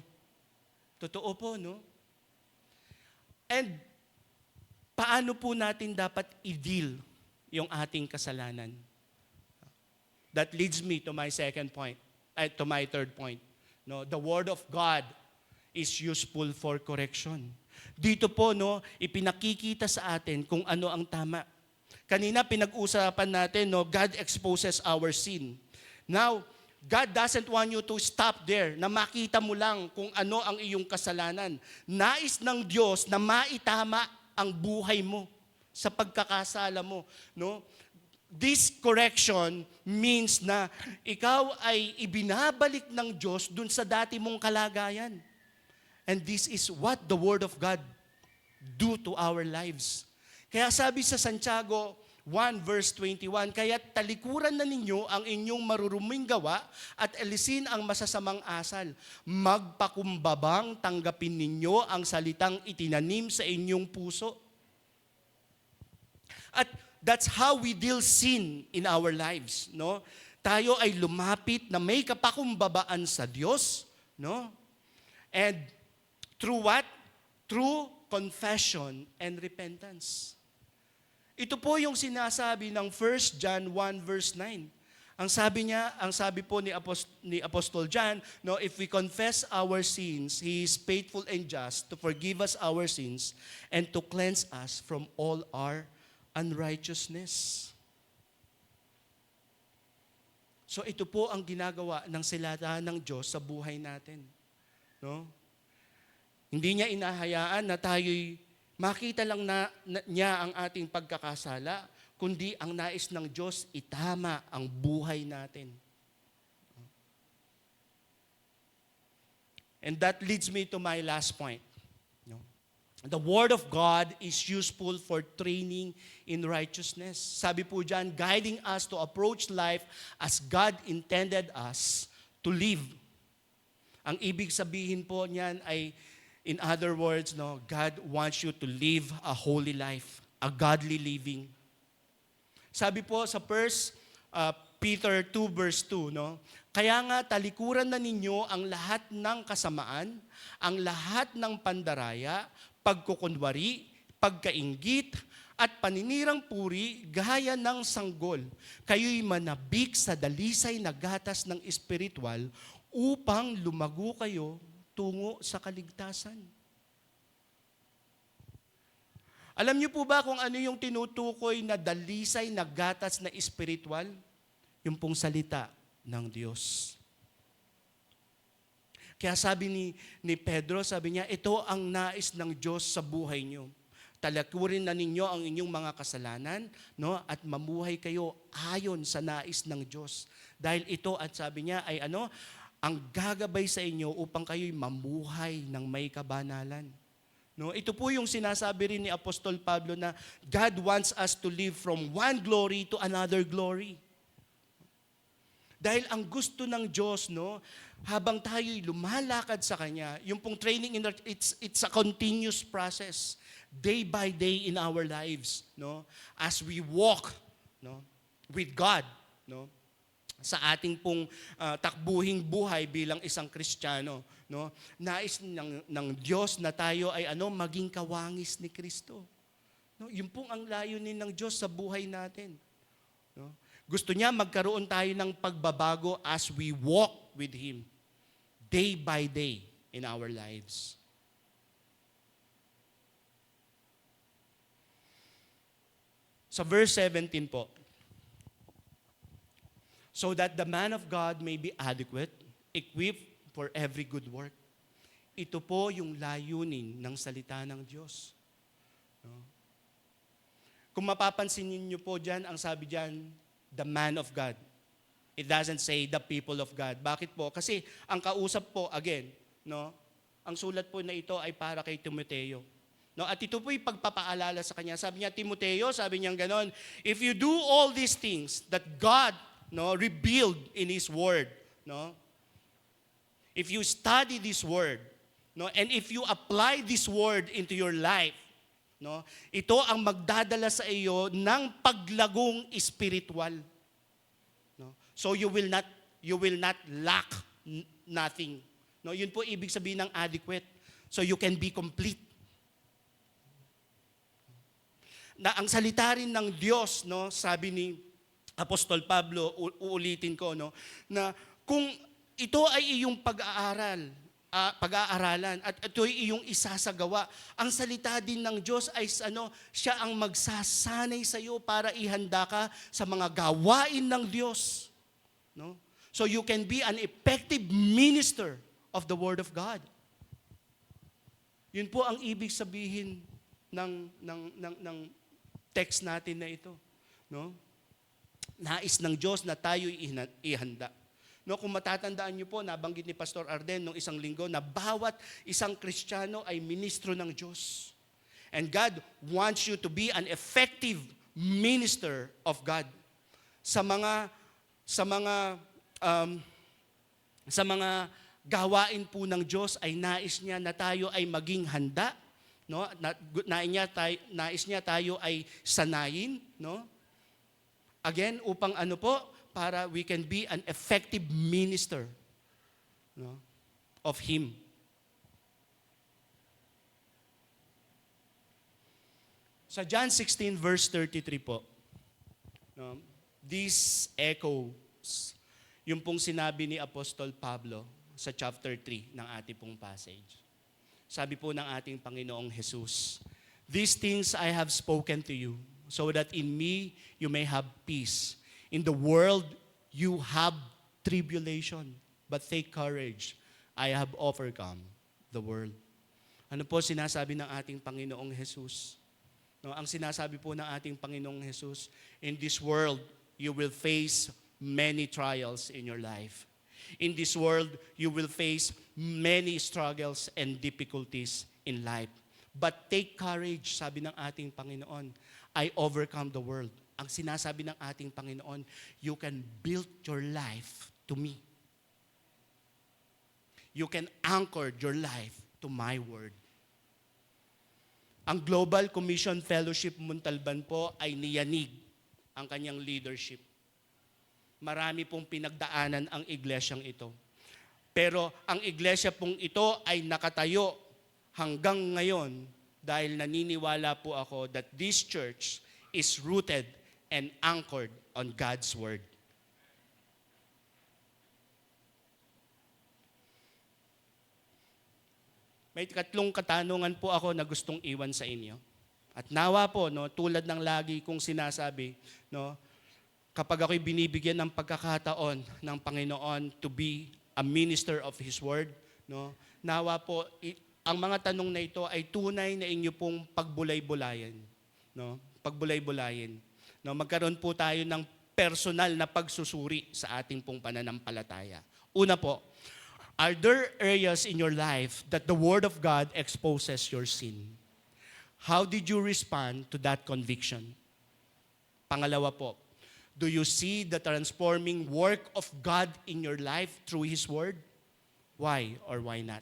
Totoo po, no? And paano po natin dapat i-deal yung ating kasalanan? That leads me to my second point, to my third point. No, the Word of God is useful for correction. Dito po, no, ipinakikita sa atin kung ano ang tama. Kanina pinag-usapan natin, no, God exposes our sin. Now, God doesn't want you to stop there, na makita mo lang kung ano ang iyong kasalanan. Nais ng Diyos na maitama ang buhay mo sa pagkakasala mo, no? This correction means na ikaw ay ibinabalik ng Diyos dun sa dati mong kalagayan. And this is what the Word of God do to our lives. Kaya sabi sa Santiago 1 verse 21, kaya talikuran na ninyo ang inyong maruruming gawa at alisin ang masasamang asal. Magpakumbabang tanggapin ninyo ang salitang itinanim sa inyong puso. At that's how we deal sin in our lives, no? Tayo ay lumapit na may kapakumbabaan sa Diyos, no? And through what? Through confession and repentance. Ito po yung sinasabi ng 1 John 1 verse 9. Ang sabi po ni Apostol John, no, if we confess our sins, He is faithful and just to forgive us our sins and to cleanse us from all our unrighteousness. So ito po ang ginagawa ng salita ng Diyos sa buhay natin. No? Hindi niya inahayaan na tayo'y makita lang niya ang ating pagkakasala, kundi ang nais ng Diyos itama ang buhay natin. And that leads me to my last point. No? The Word of God is useful for training in righteousness. Sabi po dyan, guiding us to approach life as God intended us to live. Ang ibig sabihin po niyan ay, in other words, no, God wants you to live a holy life, a godly living. Sabi po sa 1 Peter 2 verse 2, no, kaya nga talikuran na ninyo ang lahat ng kasamaan, ang lahat ng pandaraya, pagkukunwari, pagkainggit, at paninirang puri gaya ng sanggol. Kayo'y manabik sa dalisay na gatas ng espiritual upang lumago kayo tungo sa kaligtasan. Alam niyo po ba kung ano yung tinutukoy na dalisay na gatas na espiritual? Yung pong salita ng Diyos. Kaya sabi ni Pedro, sabi niya, ito ang nais ng Diyos sa buhay niyo. Talikurin na ninyo ang inyong mga kasalanan, no, at mamuhay kayo ayon sa nais ng Diyos. Dahil ito, at sabi niya, ay ang gagabay sa inyo upang kayo'y mamuhay ng may kabanalan. No, ito po yung sinasabi rin ni Apostol Pablo na God wants us to live from one glory to another glory. Dahil ang gusto ng Diyos, no, habang tayo'y lumalakad sa Kanya, yung pong training, it's a continuous process, day by day in our lives, no, as we walk, no, with God, no, sa ating pong takbuhing buhay bilang isang Kristiyano, no? Nais ng Diyos na tayo ay maging kawangis ni Kristo. No? Yun pong ang layunin ng Diyos sa buhay natin. No? Gusto niya magkaroon tayo ng pagbabago as we walk with Him day by day in our lives. Sa verse 17 po, so that the man of God may be adequate, equipped for every good work. Ito po yung layunin ng salita ng Diyos. No? Kung mapapansin niyo po dyan, ang sabi dyan, the man of God. It doesn't say the people of God. Bakit po? Kasi ang kausap po, again, no, ang sulat po na ito ay para kay Timoteo. No, at ito po yung pagpapaalala sa kanya. Sabi niya, Timoteo, sabi niya ganon, if you do all these things that God, no, revealed in His Word, no, if you study this Word, no, and if you apply this Word into your life, no, ito ang magdadala sa iyo ng paglagong spiritual. No? So you will not lack nothing. No, yun po ibig sabihin ng adequate. So you can be complete. Na ang salita rin ng Diyos, no, sabi ni Apostol Pablo, uulitin ko, no, na kung ito ay iyong pag-aaralan at ito ay iyong isasagawa, ang salita din ng Diyos ay siya ang magsasanay sa iyo para ihanda ka sa mga gawain ng Diyos. No? So you can be an effective minister of the Word of God. Yun po ang ibig sabihin ng text natin na ito. No? Nais ng Diyos na tayo'y ihanda. No, kung matatandaan niyo po, nabanggit ni Pastor Arden nung isang linggo na bawat isang Kristiyano ay ministro ng Diyos. And God wants you to be an effective minister of God. Sa mga gawain po ng Diyos ay nais niya na tayo ay maging handa, no? Nais niya tayo ay sanayin, no? Again, upang para we can be an effective minister, no, of Him. Sa John 16 verse 33 po, no, this echoes yung pong sinabi ni Apostol Pablo sa chapter 3 ng ating pong passage. Sabi po ng ating Panginoong Jesus, these things I have spoken to you, so that in me you may have peace. In the world, you have tribulation, but take courage. I have overcome the world. Ano po sinasabi ng ating Panginoong Jesus? No, ang sinasabi po ng ating Panginoong Jesus, in this world, you will face many trials in your life. In this world, you will face many struggles and difficulties in life. But take courage, sabi ng ating Panginoon, I overcome the world. Ang sinasabi ng ating Panginoon, you can build your life to me. You can anchor your life to my word. Ang Global Commission Fellowship Montalban po ay niyanig ang kanyang leadership. Marami pong pinagdaanan ang iglesyang ito. Pero ang iglesia pong ito ay nakatayo hanggang ngayon dahil naniniwala po ako that this church is rooted and anchored on God's Word. May tatlong katanungan po ako na gustong iwan sa inyo. At nawa po, no, tulad ng lagi kong sinasabi, no, kapag ako'y binibigyan ng pagkakataon ng Panginoon to be a minister of His Word, no, nawa po, ang mga tanong na ito ay tunay na inyo pong pagbulay-bulayan. No, pagbulay-bulayan. No, magkaroon po tayo ng personal na pagsusuri sa ating pong pananampalataya. Una po, Are there areas in your life that the Word of God exposes your sin? How did you respond to that conviction? Pangalawa po, do you see the transforming work of God in your life through His Word? Why or why not?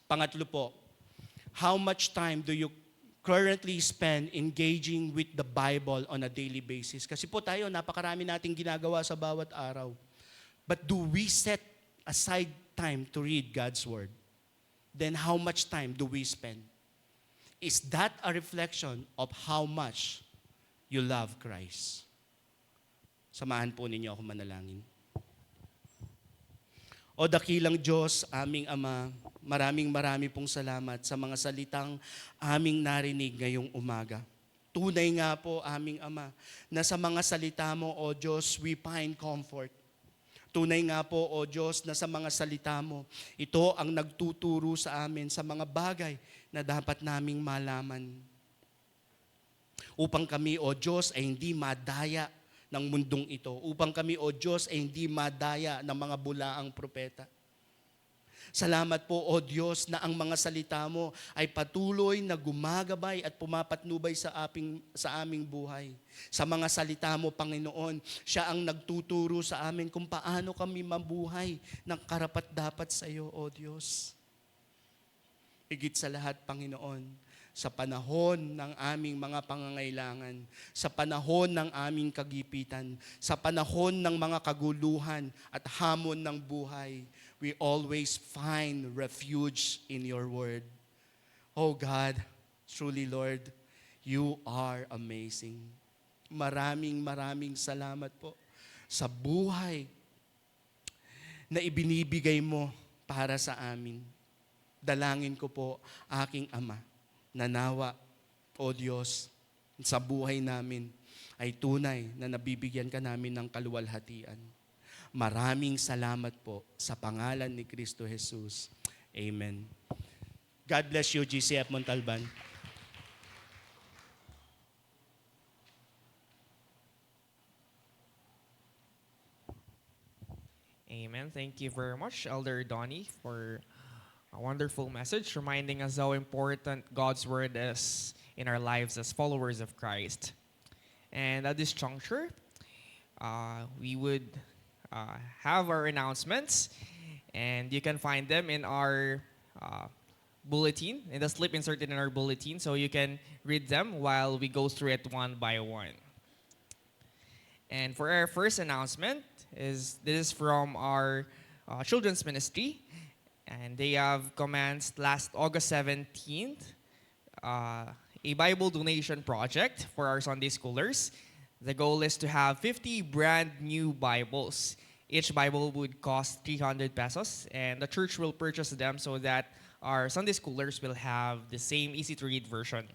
Pangatlo po, how much time do you currently spend engaging with the Bible on a daily basis? Kasi po tayo, napakarami nating ginagawa sa bawat araw. But do we set aside time to read God's Word? Then how much time do we spend? Is that a reflection of how much you love Christ? Samahan po ninyo ako manalangin. O dakilang Diyos, aming Ama, maraming pong salamat sa mga salitang aming narinig ngayong umaga. Tunay nga po, aming Ama, na sa mga salita mo, O Diyos, we find comfort. Tunay nga po, O Diyos, na sa mga salita mo, ito ang nagtuturo sa amin sa mga bagay na dapat naming malaman. Upang kami, O Diyos, ay hindi madaya ng mundong ito. Upang kami, O Diyos, ay hindi madaya ng mga bulaang propeta. Salamat po, O Diyos, na ang mga salita mo ay patuloy na gumagabay at pumapatnubay sa aming buhay. Sa mga salita mo, Panginoon, siya ang nagtuturo sa amin kung paano kami mabuhay ng karapat-dapat sa iyo, O Diyos. Higit sa lahat, Panginoon, sa panahon ng aming mga pangangailangan, sa panahon ng aming kagipitan, sa panahon ng mga kaguluhan at hamon ng buhay, we always find refuge in your word. Oh God, truly Lord, you are amazing. Maraming salamat po sa buhay na ibinibigay mo para sa amin. Dalangin ko po, aking Ama, na nawa, O Diyos, sa buhay namin ay tunay na nabibigyan ka namin ng kaluwalhatian. Maraming salamat po sa pangalan ni Kristo Jesus. Amen. God bless you, GCF Montalban. Amen. Thank you very much, Elder Donnie, for a wonderful message reminding us how important God's Word is in our lives as followers of Christ. And at this juncture, we would have our announcements, and you can find them in our bulletin, in the slip inserted in our bulletin, so you can read them while we go through it one by one. And for our first announcement, this is from our children's ministry, and they have commenced last August 17th a Bible donation project for our Sunday schoolers. The goal is to have 50 brand new Bibles. Each Bible would cost 300 pesos, and the church will purchase them so that our Sunday schoolers will have the same easy-to-read version.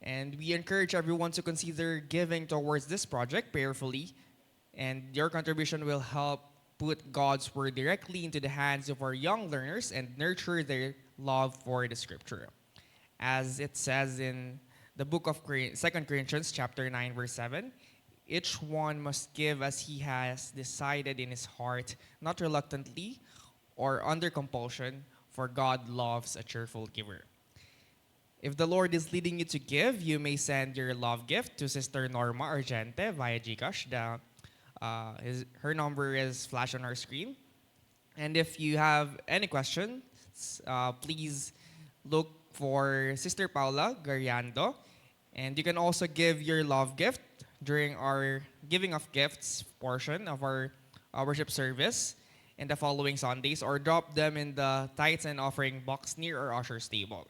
And we encourage everyone to consider giving towards this project prayerfully, and your contribution will help put God's Word directly into the hands of our young learners and nurture their love for the Scripture. As it says in the book of 2 Corinthians chapter 9, verse 7, each one must give as he has decided in his heart, not reluctantly or under compulsion, for God loves a cheerful giver. If the Lord is leading you to give, you may send your love gift to Sister Norma Argente via GCash. Her number is flashed on our screen. And if you have any questions, please look for Sister Paula Gariando. And you can also give your love gift during our giving of gifts portion of our worship service in the following Sundays, or drop them in the tithes and offering box near our usher's table.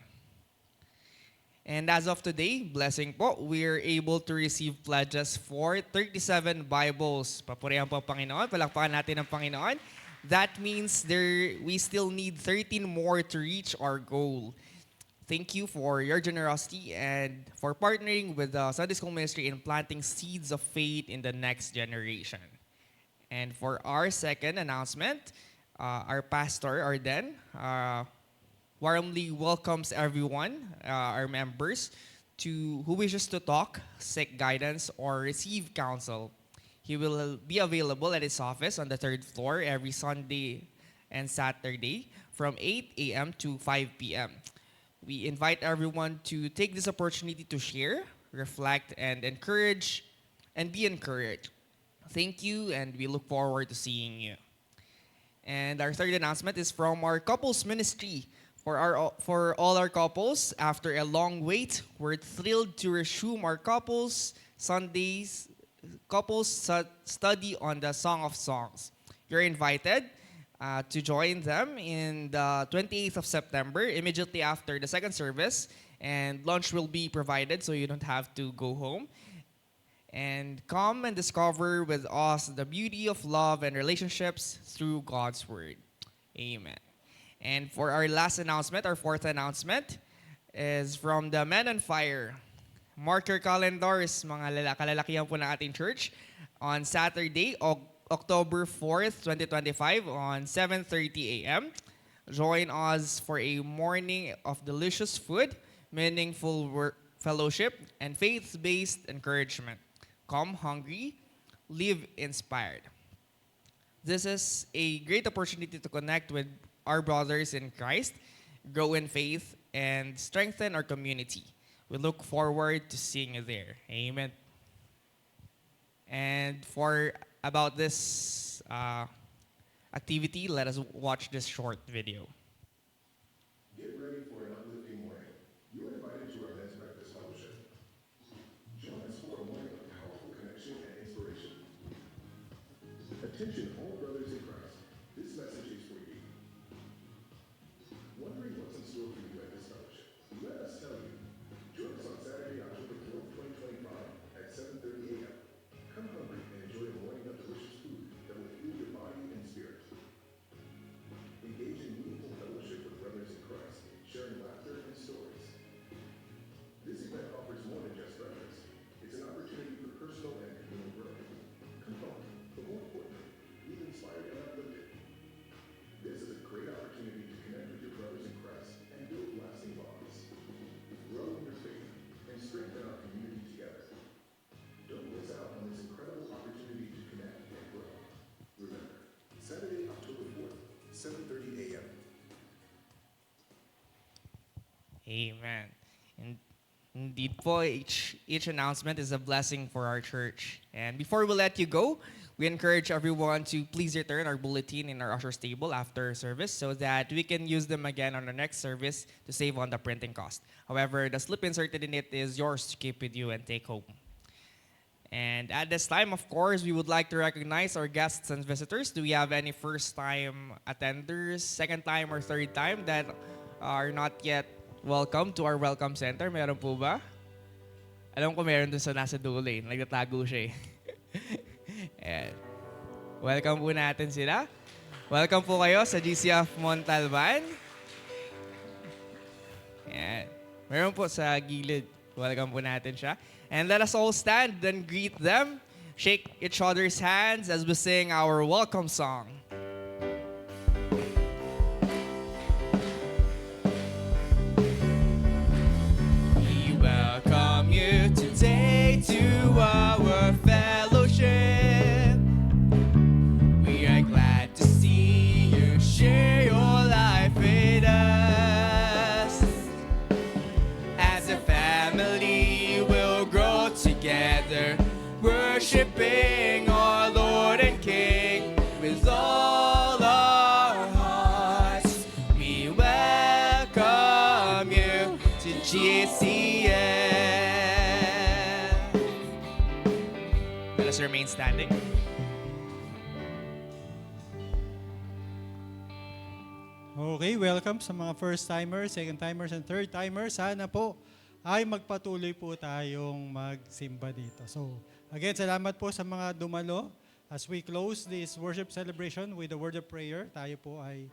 And as of today, blessing po, we're able to receive pledges for 37 Bibles. Papurihan po Panginoon, palakpakan natin ang Panginoon. That means we still need 13 more to reach our goal. Thank you for your generosity and for partnering with the Sunday School Ministry in planting seeds of faith in the next generation. And for our second announcement, our pastor, Arden, warmly welcomes everyone, our members, who wishes to talk, seek guidance, or receive counsel. He will be available at his office on the third floor every Sunday and Saturday from 8 a.m. to 5 p.m. We invite everyone to take this opportunity to share, reflect, and encourage, and be encouraged. Thank you, and we look forward to seeing you. And our third announcement is from our couples ministry. For all our couples, after a long wait, we're thrilled to resume our study on the Song of Songs. You're invited to join them in the 28th of September, immediately after the second service, and lunch will be provided so you don't have to go home. And come and discover with us the beauty of love and relationships through God's Word. Amen. And for our last announcement, our fourth announcement, is from the Men on Fire. Mark your calendars, mga kalalakihan po ng ating church, on Saturday, October 4th, 2025, on 7:30 a.m. Join us for a morning of delicious food, meaningful fellowship, and faith-based encouragement. Come hungry, live inspired. This is a great opportunity to connect with our brothers in Christ, grow in faith, and strengthen our community. We look forward to seeing you there. Amen. And for about this activity, let us watch this short video. Get ready for an uplifting morning. You are invited to our men's breakfast fellowship. Join us for a morning of powerful connection and inspiration. Attention all brothers in Christ. This message is for you. Wondering what's in store for you at this fellowship? Let us tell you. Join us on Saturday, October 4th, 2025 at 7:30 a.m. Come hungry and enjoy a morning of delicious food that will fuel your body and spirit. Engage in meaningful fellowship with brothers in Christ, sharing laughter and stories. This event offers more than just breakfast. It's an opportunity for personal and communal growth. Come home, but more importantly, be inspired and uplifted. This is a great opportunity to connect with your brothers in Christ and build lasting bonds. Grow in your faith and strengthen our community together. Don't miss out on this incredible opportunity to connect and grow. Remember, Saturday, October 4th, 7:30 a.m. Amen. And indeed po, each announcement is a blessing for our church. And before we let you go, we encourage everyone to please return our bulletin in our usher's table after service so that we can use them again on the next service to save on the printing cost. However, the slip inserted in it is yours to keep with you and take home. And at this time, of course, we would like to recognize our guests and visitors. Do we have any first-time attenders, second-time, or third-time that are not yet welcome to our welcome center? Meron po ba? Alam ko meron dun sa nasa dulo eh. Nagtatago siya eh. Ayan. Welcome po natin sila. Welcome po kayo sa GCF Montalban. Ayan. Meron po sa gilid. Welcome po natin siya. And let us all stand and greet them. Shake each other's hands as we sing our welcome song. We welcome you today to our fellowship. We are glad to see you share your life with us. As a family, we'll grow together, worshiping our Lord and King with all our hearts. We welcome you to GCF. Let us remain standing. Okay, welcome sa mga first-timers, second-timers, and third-timers. Sana po ay magpatuloy po tayong magsimba dito. So, again, salamat po sa mga dumalo. As we close this worship celebration with the word of prayer, tayo po ay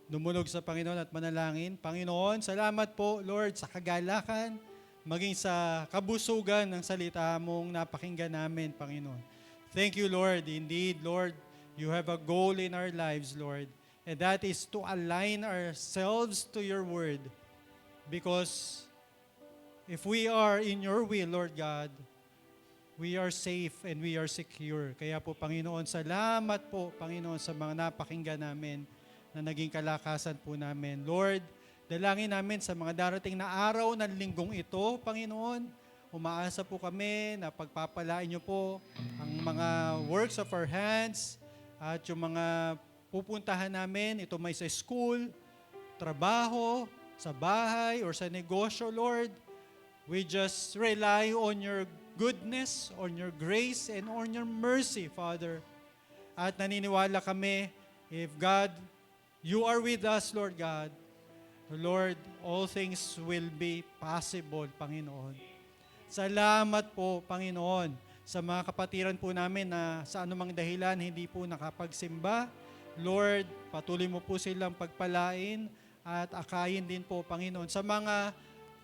dumulog sa Panginoon at manalangin. Panginoon, salamat po, Lord, sa kagalakan, maging sa kabusugan ng salita mong napakinggan namin, Panginoon. Thank you, Lord. Indeed, Lord, you have a goal in our lives, Lord. And that is to align ourselves to your word. Because if we are in your will, Lord God, we are safe and we are secure. Kaya po, Panginoon, salamat po, Panginoon, sa mga napakinggan namin na naging kalakasan po namin. Lord, dalangin namin sa mga darating na araw ng linggong ito, Panginoon. Umaasa po kami na pagpapalain niyo po ang mga works of our hands at yung mga pupuntahan namin, ito may sa school, trabaho, sa bahay, or sa negosyo, Lord. We just rely on your goodness, on your grace, and on your mercy, Father. At naniniwala kami, if God, you are with us, Lord God, Lord, all things will be possible, Panginoon. Salamat po, Panginoon, sa mga kapatiran po namin na sa anumang dahilan hindi po nakapagsimba. Lord, patuloy mo po silang pagpalain at akayin din po, Panginoon. Sa mga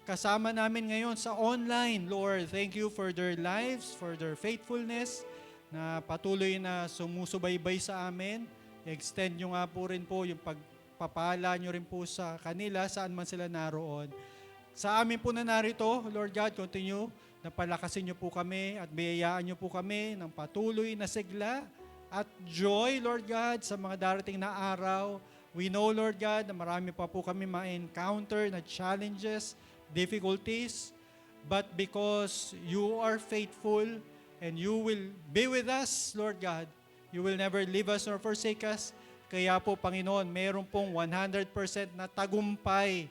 kasama namin ngayon sa online, Lord, thank you for their lives, for their faithfulness, na patuloy na sumusubaybay sa amin. Extend nyo nga po rin po yung pagpapala nyo rin po sa kanila, saan man sila naroon. Sa amin po na narito, Lord God, continue na palakasin nyo po kami at biyayaan nyo po kami ng patuloy na sigla at joy, Lord God, sa mga darating na araw. We know, Lord God, na marami pa po kami ma-encounter na challenges, difficulties, but because you are faithful and you will be with us, Lord God, you will never leave us nor forsake us. Kaya po, Panginoon, meron pong 100% na tagumpay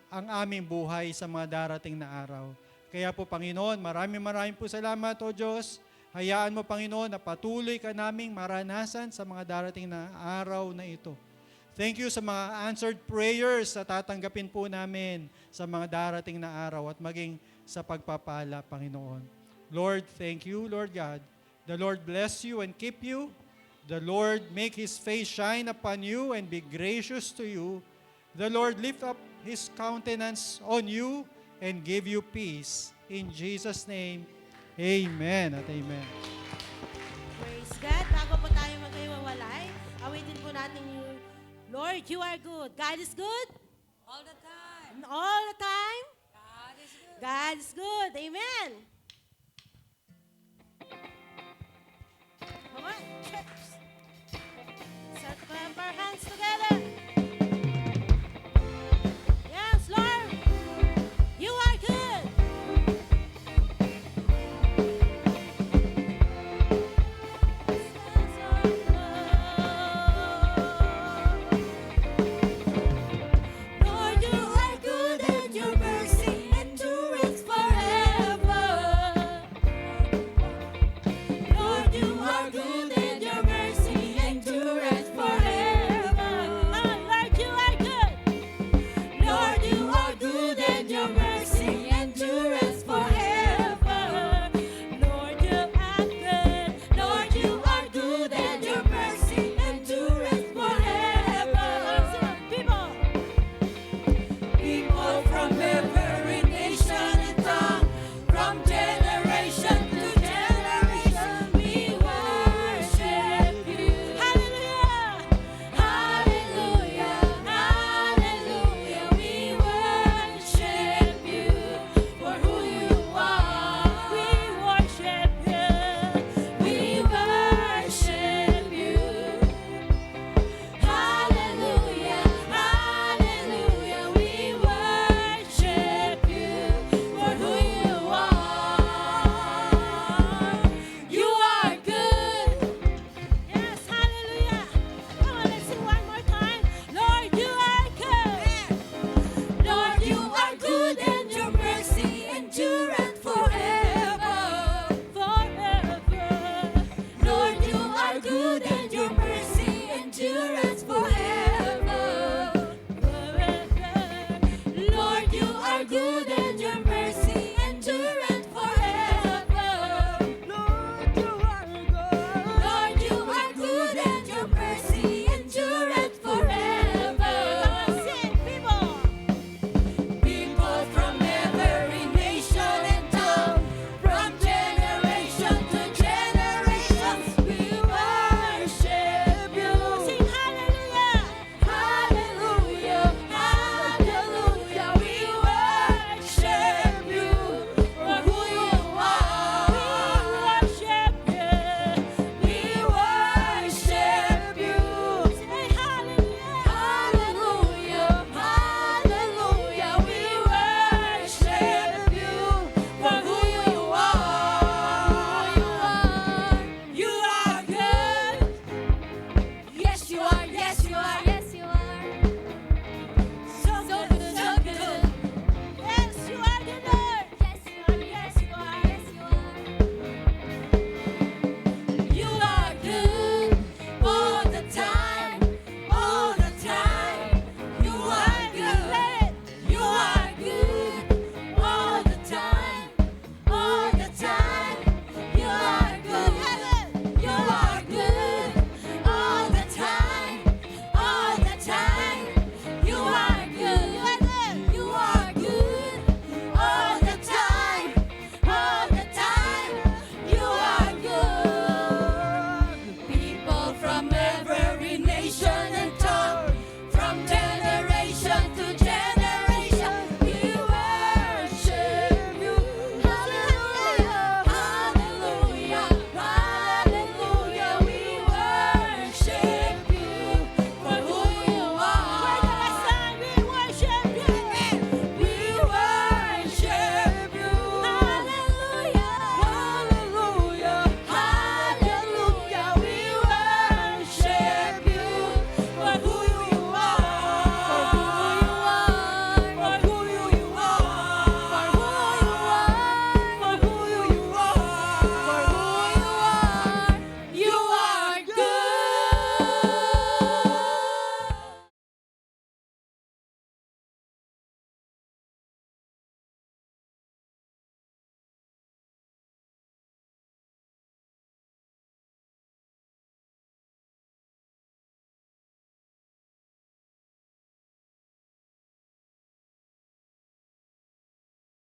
ang aming buhay sa mga darating na araw. Kaya po, Panginoon, maraming po salamat, O Diyos. Hayaan mo, Panginoon, na patuloy ka naming maranasan sa mga darating na araw na ito. Thank you sa mga answered prayers na tatanggapin po namin sa mga darating na araw at maging sa pagpapala, Panginoon. Lord, thank you, Lord God. The Lord bless you and keep you. The Lord make His face shine upon you and be gracious to you. The Lord lift up His countenance on you and give you peace. In Jesus' name, amen at amen. Praise God. Bago po tayo mag-iwawalay, awitin po natin yung Lord, you are good. God is good? All the time. All the time? God is good. God is good. Amen. Come on. Let's clap our hands together.